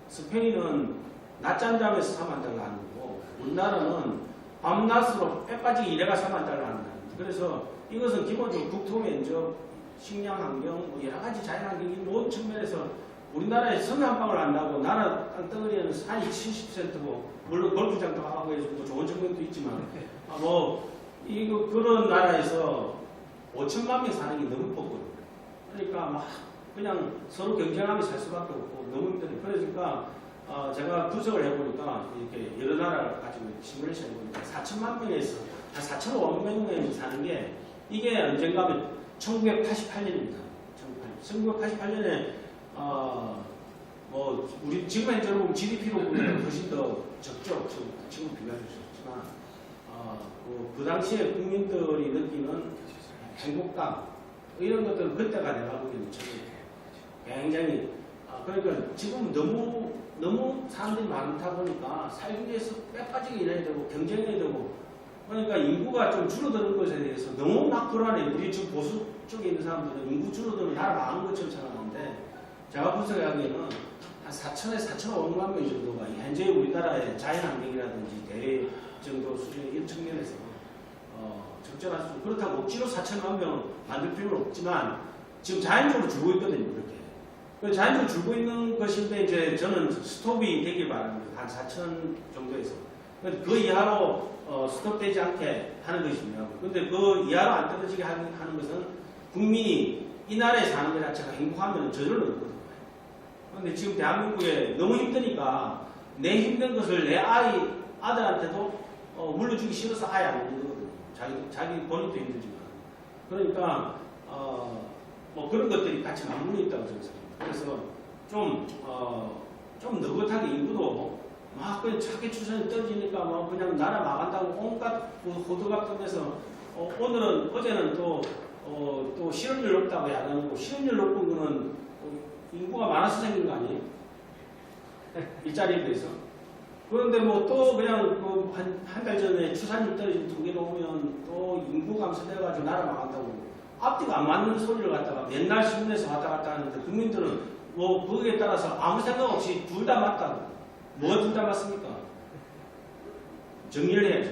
스페인은 낮잠 자면서 4만 달러 하는 거고 우리나라는 밤낮으로 빼빠지게 일해가 4만 달러 하는 거예요. 그래서 이것은 기본적으로 국토 면적, 식량 환경, 뭐 여러 가지 자연 환경 이 모든 측면에서 우리나라에 섬 한 방울 한다고 나라 땅덩어리에는 산이 70%고 물론 골프장도 하고 해서 또 좋은 측면도 있지만 그런 나라에서 5천만 명 사는 게 너무 뻗거든요. 그러니까 막 그냥 서로 경쟁하며 살 수밖에 없고 너무 힘들어요. 그러니까 제가 분석을 해보니까 이렇게 여러 나라를 가지고 시뮬레이션 해보니까 4천만 명에서 한 4,500명 명이 사는 게 이게 언젠가 하면 1988년입니다. 1988년에 뭐 우리 지금 현재로 보면 GDP로 보면 훨씬 더 적죠. 지금 비교할 수 없지만 그 당시에 국민들이 느끼는 행복감 이런 것들은 그때가 내가 보기에는 굉장히 그러니까 지금 너무 사람들이 많다 보니까 살기 위해서 빼빠지게 일해야 되고 경쟁해야 되고 그러니까 인구가 좀 줄어드는 것에 대해서 너무 막 불안해. 우리 지금 보수 쪽에 있는 사람들은 인구 줄어들면 나라 망한 것처럼 생각하는데 제가 분석하기에는 한 4천에서 4,500만 명 정도가 현재 우리나라의 자연환경이라든지 대외 정도 수준의 이런 측면에서 적절할 수 그렇다고 억지로 4천만 명 만들 필요는 없지만 지금 자연적으로 줄고 있거든요. 그렇게. 자연적으로 줄고 있는 것인데 이제 저는 스톱이 되길 바랍니다. 한 4천 정도에서. 그 이하로 스톱되지 않게 하는 것이 중요하고 근데 그 이하로 안 떨어지게 하는 것은 국민이 이 나라에 사는 것 자체가 행복하면 저절로 없거든요. 그런데 지금 대한민국에 너무 힘드니까 내 힘든 것을 내 아들한테도 물려주기 싫어서 아예 안 물려거든요. 자기 본인도 힘들지만. 그러니까 뭐 그런 것들이 같이 맞물려 있다고 저는 생각합니다. 그래서 좀 느긋하게 인구도 막 그냥 차기 추선이 떨어지니까 뭐 그냥 나라 망한다고 온갖 호들갑 떠면서 어제는 또 실업률 높다고 야단하고 실업률 높은 거는 인구가 많아서 생긴 거 아니에요? 일자리에 대해서. 그런데 뭐 또 그냥 한 달 전에 추산율 떨어진 통계로 오면 또 인구 감소돼가지고 나라 망한다고 앞뒤가 안 맞는 소리를 갖다가 맨날 신문에서 왔다 갔다 하는데 국민들은 뭐 거기에 따라서 아무 생각 없이 둘 다 맞다고. 뭐 둘 다 맞습니까? 정리를 해야죠.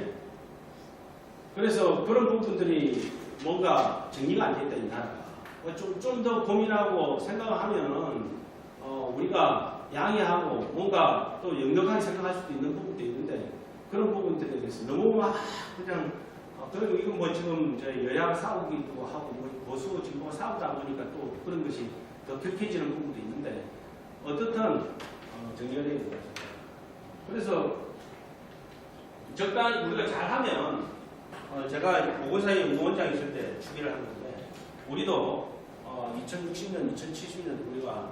그래서 그런 부분들이 뭔가 정리가 안 됐다, 이 나라가. 좀 더 고민하고 생각을 하면은, 우리가 양해하고 뭔가 또 역력하게 생각할 수도 있는 부분도 있는데, 그런 부분들에 대해서 너무 막 그냥, 그리고 이건 뭐 지금 여야가 싸우기도 하고, 뭐 보수 진보가 싸우다 보니까 또 그런 것이 더 격해지는 부분도 있는데 어떻든 정리가 되는 것 같습니다. 그래서 적당히 우리가 잘하면 제가 보건사회 연구원장 있을 때 주기를 한 건데 우리도 2060년, 2070년 우리가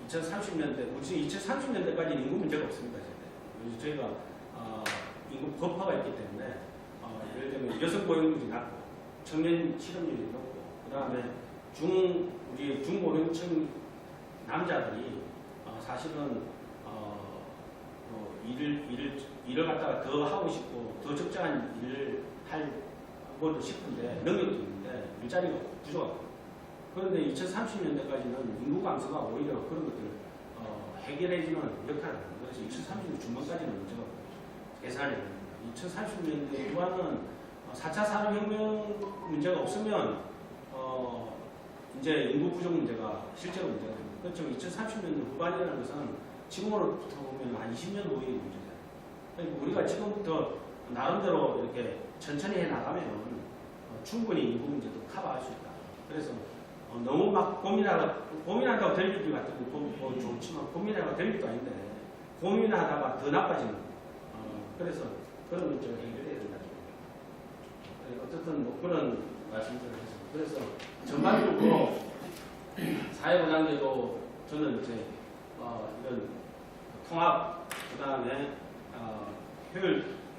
2030년대, 우리 2030년대까지 인구 문제가 없습니다. 그래서 저희가 인구 거파가 있기 때문에 예를 들면 여성 고용률이 낮고 청년 실업률이 높고 그 다음에 우리 중고령층 남자들이 사실은 일을 갖다가 더 하고 싶고 더 적절한 일을 하고 싶은데 능력도 있는데 일자리가 부족하고 그런데 2030년대까지는 인구 감소가 오히려 그런 것들을 해결해주는 역할을 합니다. 그래서 2030년 중반까지는 문제가 개선이 됩니다. 2030년대 후반은 4차 산업혁명 문제가 없으면 이제 인구 부족 문제가 실제로 문제가 됩니다. 그렇죠. 2030년대 후반이라는 것은 지금으로부터 보면 한 20년 후의 문제다. 그러니까 우리가 지금부터 나름대로 이렇게 천천히 해 나가면 충분히 인구 문제도 커버할 수 있다. 그래서 너무 막 고민한다고 될 일이 같으면 좋지만 고민하다가 될 일도 아닌데 고민하다가 더 나빠지는 그래서 그런 문제가 해결돼야 된다. 어쨌든 뭐 그런 말씀들을 했습니다. 그래서 전반적으로 사회보장제도 저는 이제 이런 통합 그다음에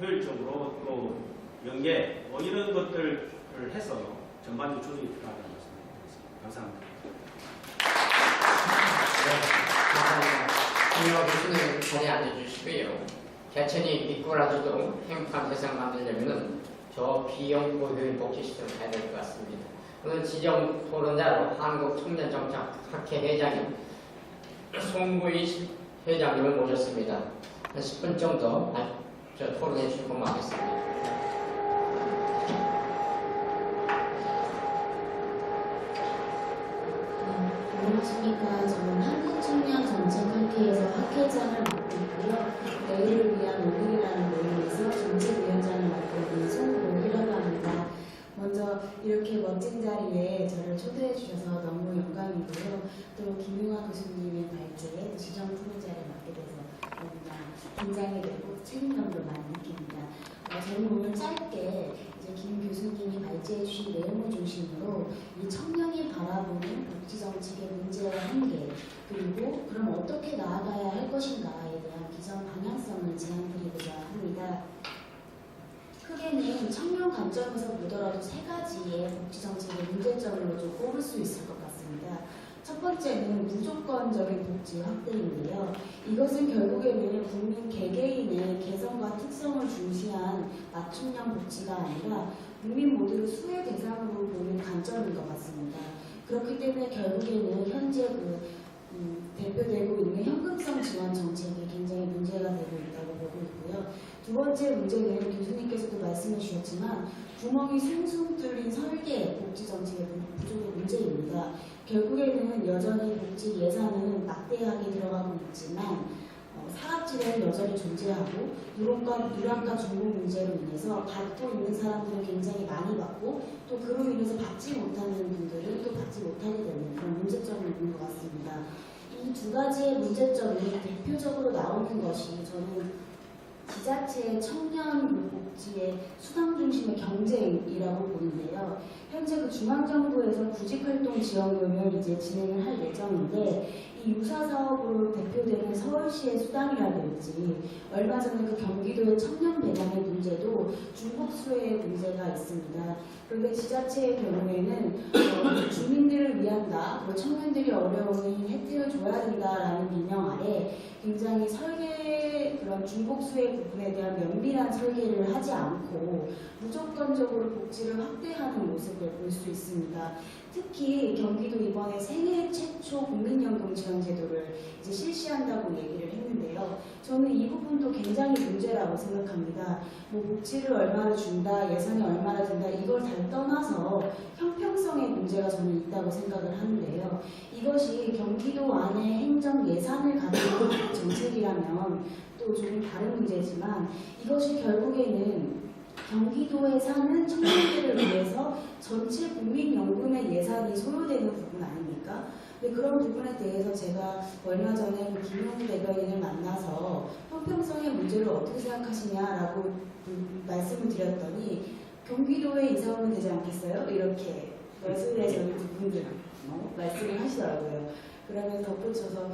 효율적으로 또 연계 뭐 이런 것들을 해서 전반적으로 조정이 필요하다는 말씀드리겠습니다. 감사합니다. 김영호 교수님 자리에 앉아주시고요. 개천이 미꾸라지도 행복한 세상 만들려면 저 비용 고효율 복지시설 가야 될 것 같습니다. 오늘 지정 토론자로 한국청년정착학회 회장님 송구희 회장님을 모셨습니다. 한 10분 정도 토론해 주시고 마겠습니다. 안녕하십니까. 저는 한국청년정책학회에서 학회장을 맡고 있고요. 내일을 위한 오늘이라는 모임에서 정책위원장을 맡고 있는 송구희라고 합니다. 먼저 이렇게 멋진 자리에 저를 초대해 주셔서 너무 영광이고요. 또 김용화 교수님의 발제에 지정 토론자를 맡게 돼서 너무나 긴장이 되고 책임감도 많이 느낍니다. 저는 오늘 짧게 이제 김 교수님이 발제해 주신 내용을 중심으로 이 청년이 바라보는 복지정책의 문제와 한계 그리고 그럼 어떻게 나아가야 할 것인가에 대한 비전 방향성을 제안드리고자 합니다. 크게는 청년 관점에서 보더라도 세 가지의 복지정책의 문제점으로 좀 꼽을 수 있을 것 같습니다. 첫 번째는 무조건적인 복지 확대인데요. 이것은 결국에는 국민 개개인의 개성과 특성을 중시한 맞춤형 복지가 아니라 국민 모두를 수혜 대상으로 보는 관점인 것 같습니다. 그렇기 때문에 결국에는 현재 대표되고 있는 현금성 지원 정책이 굉장히 문제가 되고 있다고 보고 있고요. 두 번째 문제는 교수님께서도 말씀해 주셨지만 구멍이 숭숭 뚫린 설계 복지 정책의 부족의 문제입니다. 결국에는 여전히 복지 예산은 막대하게 들어가고 있지만 사각지대는 여전히 존재하고 유랑과 중복 문제로 인해서 받고 있는 사람들은 굉장히 많이 받고 또 그로 인해서 받지 못하는 분들은 또 받지 못하게 되는 그런 문제점이 있는 것 같습니다. 이 두 가지의 문제점이 대표적으로 나오는 것이 저는 지자체의 청년 복지의 수당 중심의 경쟁이라고 보는데요. 현재 그 중앙정부에서 구직활동 지원금을 이제 진행을 할 예정인데 이 유사 사업으로 대표되는 서울시의 수당이라든지 얼마 전에 그 경기도의 청년 배당의 문제도 중복수혜의 문제가 있습니다. 그런데 지자체의 경우에는 주민들을 위한다, 그리고 청년들이 어려운 혜택을 줘야 된다라는 비명 아래 굉장히 그런 중복수혜 부분에 대한 면밀한 설계를 하지 않고 무조건적으로 복지를 확대하는 모습을 볼 수 있습니다. 특히 경기도 이번에 생애 최초 국민연금 지원 제도를 이제 실시한다고 얘기를 했는데요. 저는 이 부분도 굉장히 문제라고 생각합니다. 뭐 복지를 얼마나 준다, 예산이 얼마나 든다 이걸 다 떠나서 형평성의 문제가 저는 있다고 생각을 하는데요. 이것이 경기도 안에 행정 예산을 가지고 있는 정책이라면 또 좀 다른 문제지만 이것이 결국에는 경기도에 사는 청년들을 위해서 전체 국민연금의 예산이 소요되는 부분 아닙니까? 근데 그런 부분에 대해서 제가 얼마 전에 김용우 대변인을 만나서 형평성의 문제를 어떻게 생각하시냐라고 말씀을 드렸더니 경기도에 이사 오면 되지 않겠어요? 이렇게 말씀하시는 부분들 말씀을 하시더라고요. 그러면 덧붙여서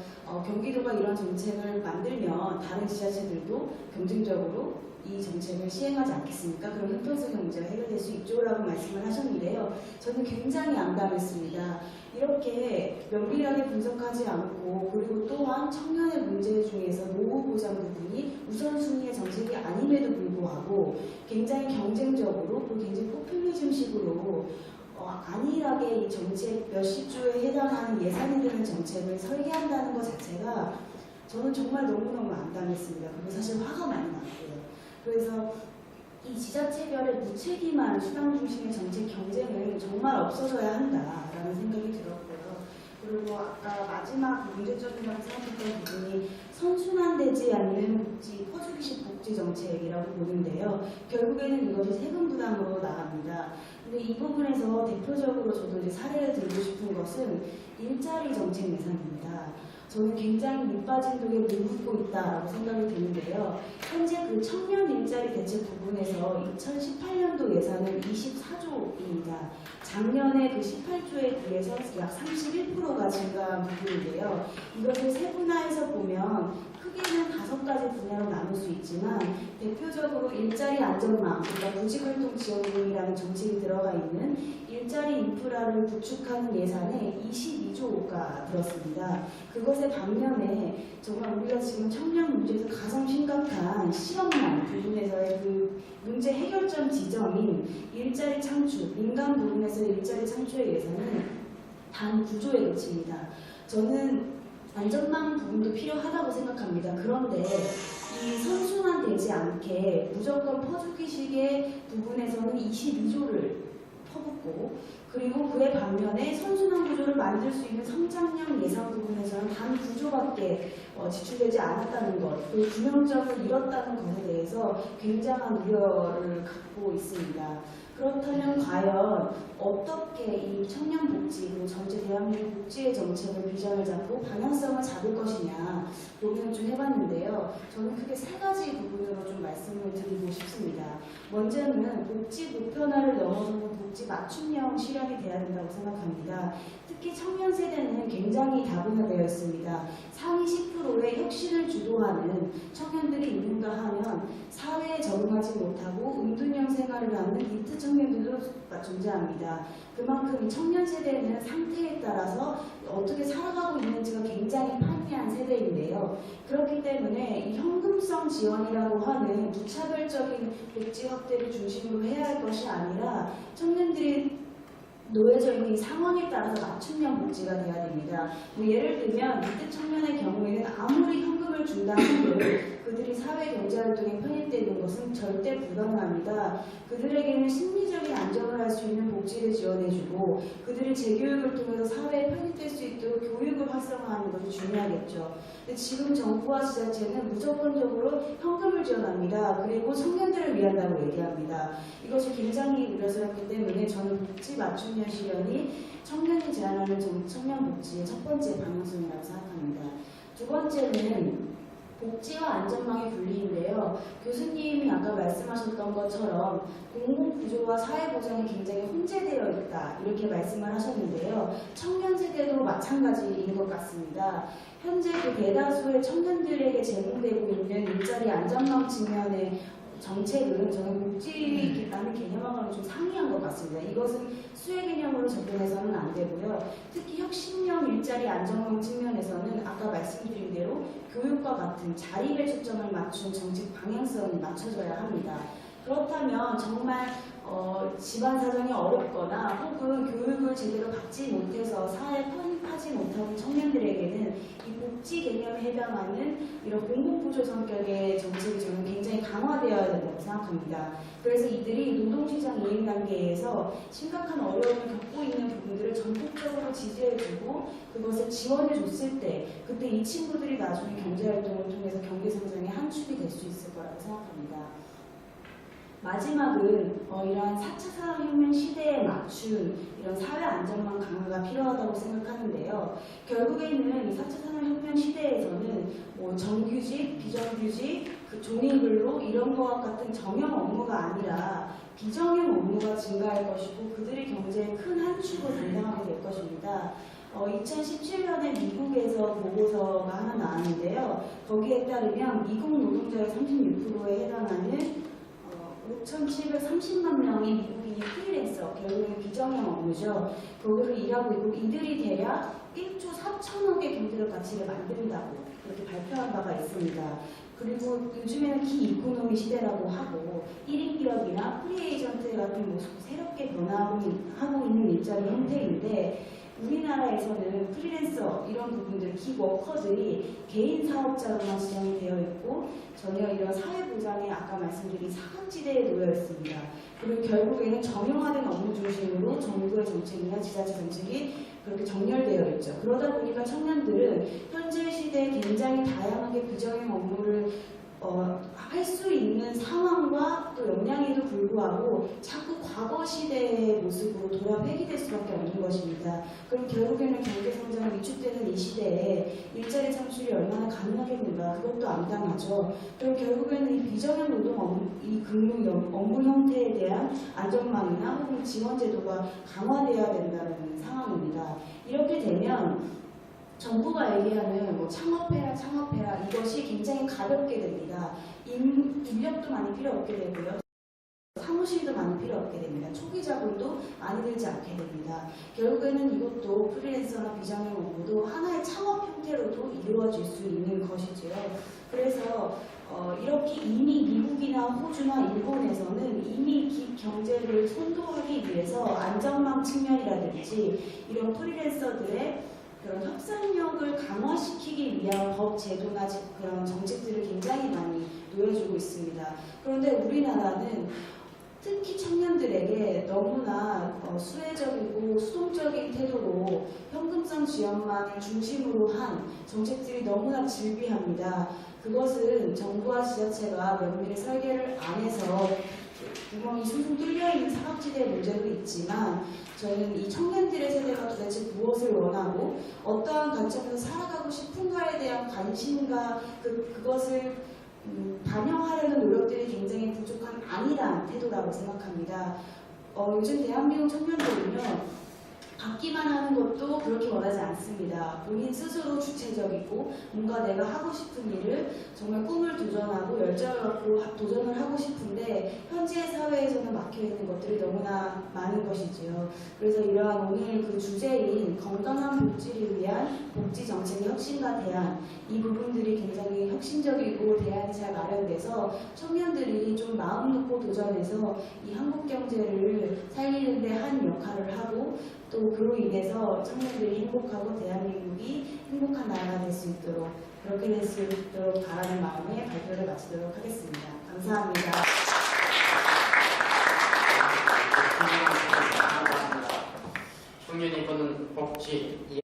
경기도가 이런 정책을 만들면 다른 지자체들도 경쟁적으로 이 정책을 시행하지 않겠습니까? 그럼 형평성의 문제가 해결될 수 있죠라고 말씀을 하셨는데요. 저는 굉장히 암담했습니다. 이렇게 면밀하게 분석하지 않고 그리고 또한 청년의 문제 중에서 노후 보장 부분이 우선순위의 정책이 아님에도 불구하고 굉장히 경쟁적으로 또 굉장히 포퓰리즘식으로 안일하게 이 정책 몇십 조에 해당하는 예산이 드는 정책을 설계한다는 것 자체가 저는 정말 너무너무 암담했습니다. 그리고 사실 화가 많이 났고요. 그래서 이 지자체별의 무책임한 수당 중심의 정책 경쟁은 정말 없어져야 한다라는 생각이 들었고요. 그리고 아까 마지막 문제점이라고 생각했던 부분이 선순환되지 않는 복지, 퍼주기식 복지 정책이라고 보는데요. 결국에는 이것이 세금 부담으로 나갑니다. 근데 이 부분에서 대표적으로 저도 이제 사례를 들고 싶은 것은 일자리 정책 예산입니다. 저는 굉장히 밑빠진 독에 물 붓고 있다라고 생각이 드는데요. 현재 그 청년 일자리 대책 부분에서 2018년도 예산은 24조입니다. 작년에 그 18조에 비해서 약 31%가 증가한 부분인데요. 이것을 세분화해서 보면 크게는 5가지 분야로 나눌 수 있지만 대표적으로 일자리 안전망, 그러니까 구직활동 지원금이라는 정책이 들어가 있는 일자리 인프라를 구축하는 예산에 22조가 들었습니다. 그것의 반면에 정말 우리가 지금 청년 문제에서 가장 심각한 실업난 부분에서의 그 문제 해결점 지점인 일자리 창출, 민간 부분에서 일자리 창출의 예산은 단 9조에 그칩니다. 저는 안전망 부분도 필요하다고 생각합니다. 그런데 이 선순환되지 않게 무조건 퍼주기식의 부분에서는 22조를 퍼붓고 그리고 그에 반면에 선순환 구조를 만들 수 있는 성장형 예산 부분에서는 단 9조밖에 지출되지 않았다는 것, 그 균형점을 잃었다는 것에 대해서 굉장한 우려를 갖고 있습니다. 그렇다면 과연 어떻게 이 청년 복지 그리고 전체 대한민국 복지의 정책을 비전을 잡고 방향성을 잡을 것이냐 고민을 좀 해봤는데요. 저는 크게 3가지 부분으로 좀 말씀을 드리고 싶습니다. 먼저는 복지 보편화를 넘어서는 복지 맞춤형 실현이 돼야 된다고 생각합니다. 특히 청년 세대는 굉장히 다분화되어 있습니다. 상위 10%의 혁신을 주도하는 청년들이 있는가 하면 사회에 적응하지 못하고 은둔형 생활을 하는 니트 청년들도 존재합니다. 그만큼 이 청년 세대는 상태에 따라서 어떻게 살아가고 있는지가 굉장히 판이한 세대인데요. 그렇기 때문에 이 현금성 지원이라고 하는 무차별적인 복지 확대를 중심으로 해야 할 것이 아니라 청년들이 놓여져 있는 상황에 따라서 맞춤형 복지가 돼야 됩니다. 예를 들면 니트 청년의 경우에는 아무리 현금을 준다고 해도 그들이 사회 경제 활동에 편입되는 것은 절대 불가능합니다. 그들에게는 심리적인 안정을 할 수 있는 복지를 지원해주고 그들이 재교육을 통해서 사회에 편입될 수 있도록 교육을 활성화하는 것이 중요하겠죠. 근데 지금 정부와 지자체는 무조건적으로 현금을 지원합니다. 그리고 청년들을 위한다고 얘기합니다. 이것이 굉장히 우려스럽기 때문에 저는 복지 맞춤형 실현이 청년이 제안하는 청년 복지의 첫 번째 방향성이라고 생각합니다. 두 번째는 복지와 안전망의 분리인데요. 교수님이 아까 말씀하셨던 것처럼 공공구조와 사회보장이 굉장히 혼재되어 있다 이렇게 말씀을 하셨는데요. 청년 세대도 마찬가지인 것 같습니다. 현재 그 대다수의 청년들에게 제공되고 있는 일자리 안전망 측면의 정책은 저는 복지라는 개념하고는 좀 상이한 것 같습니다. 이것은 수혜 개념으로 접근해서는 안 되고요. 특히 혁신형 일자리 안전망 측면에서는 아까 말씀드린 대로 교육과 같은 자립에 초점을 맞춘 정책 방향성이 맞춰져야 합니다. 그렇다면 정말 집안 사정이 어렵거나 혹은 교육을 제대로 받지 못해서 사회에 편입하지 못하는 청년들에게는 이 복지 개념에 해당하는 이런 공공구조 성격의 정책이 저는 굉장히 강화되어야 된다고 생각합니다. 그래서 이들이 노동시장 이행 단계에서 심각한 어려움을 겪고 있는 부분들을 전폭적으로 지지해주고 그것을 지원해줬을 때 그때 이 친구들이 나중에 경제활동을 통해서 경제성장의 한 축이 될 수 있을 거라고 생각합니다. 마지막은 이러한 4차 산업혁명 시대에 맞춘 이런 사회 안전망 강화가 필요하다고 생각하는데요. 결국에는 이 4차 산업혁명 시대에서는 뭐 정규직, 비정규직, 그 종이근로 이런 것과 같은 정형 업무가 아니라 비정형 업무가 증가할 것이고 그들의 경제의 큰 한 축을 담당하게 될 것입니다. 2017년에 미국에서 보고서가 하나 나왔는데요. 거기에 따르면 미국 노동자의 36%에 해당하는 5,730만 명의 미국인이 프리랜서, 결국은 비정형 업무죠. 거기를 일하고 있고 이들이 대략 1조 4천억의 경제적 가치를 만든다고 그렇게 발표한 바가 있습니다. 그리고 요즘에는 기이코노미 시대라고 하고 1인 기업이나 프리에이전트 같은 모습이 새롭게 변화하고 있는 일자리 형태인데 우리나라에서는 프리랜서 이런 부분들 기워커들이 개인 사업자로만 지정이 되어 있고 전혀 이런 사회보장에 아까 말씀드린 사각지대에 놓여 있습니다. 그리고 결국에는 정형화된 업무 중심으로 정부의 정책이나 지자체 정책이 그렇게 정렬되어 있죠. 그러다 보니까 청년들은 현재 시대에 굉장히 다양하게 비정형 업무를 할 수 있는 상황과 또 역량에도 불구하고 자꾸 과거 시대의 모습으로 돌아회귀될 수밖에 없는 것입니다. 그럼 결국에는 경제성장이 위축되는 이 시대에 일자리 창출이 얼마나 가능하겠는가 그것도 암담하죠. 그럼 결국에는 이 비정형 노동 이 근무 업무 형태에 대한 안전망이나 혹은 지원 제도가 강화되어야 된다는 상황입니다. 이렇게 되면 정부가 얘기하는 뭐 창업해라 이것이 굉장히 가볍게 됩니다. 인력도 많이 필요 없게 되고요. 사무실도 많이 필요 없게 됩니다. 초기 자본도 많이 들지 않게 됩니다. 결국에는 이것도 프리랜서나 비정형 업무도 하나의 창업 형태로도 이루어질 수 있는 것이지요. 그래서 이렇게 이미 미국이나 호주나 일본에서는 이미 경제를 선도하기 위해서 안전망 측면이라든지 이런 프리랜서들의 그런 협상력을 강화시키기 위한 법 제도나 그런 정책들을 굉장히 많이 놓여주고 있습니다. 그런데 우리나라는 특히 청년들에게 너무나 수혜적이고 수동적인 태도로 현금성 지원만을 중심으로 한 정책들이 너무나 질비합니다. 그것은 정부와 지자체가 면밀히 설계를 안 해서 구멍이 숭숭 뚫려있는 사각지대의 문제도 있지만 저는 이 청년들의 세대가 도대체 무엇을 원하고 어떠한 관점에서 살아가고 싶은가에 대한 관심과 그것을 반영하려는 노력들이 굉장히 부족한 안일한 태도라고 생각합니다. 요즘 대한민국 청년들은요. 받기만 하는 것도 그렇게 원하지 않습니다. 본인 스스로 주체적이고 뭔가 내가 하고 싶은 일을 정말 꿈을 도전하고 열정을 갖고 도전을 하고 싶은데 현재 사회에서는 막혀있는 것들이 너무나 많은 것이지요. 그래서 이러한 오늘 그 주제인 건강한 복지를 위한 복지 정책의 혁신과 대안 이 부분들이 굉장히 혁신적이고 대안이 잘 마련돼서 청년들이 좀 마음 놓고 도전해서 이 한국 경제를 살리는 데 한 역할을 하고 또 그로 인해서 청년들이 행복하고 대한민국이 행복한 나라가 될 수 있도록 그렇게 될 수 있도록 바라는 마음에 발표를 마치도록 하겠습니다. 감사합니다. 청년이 보는 복지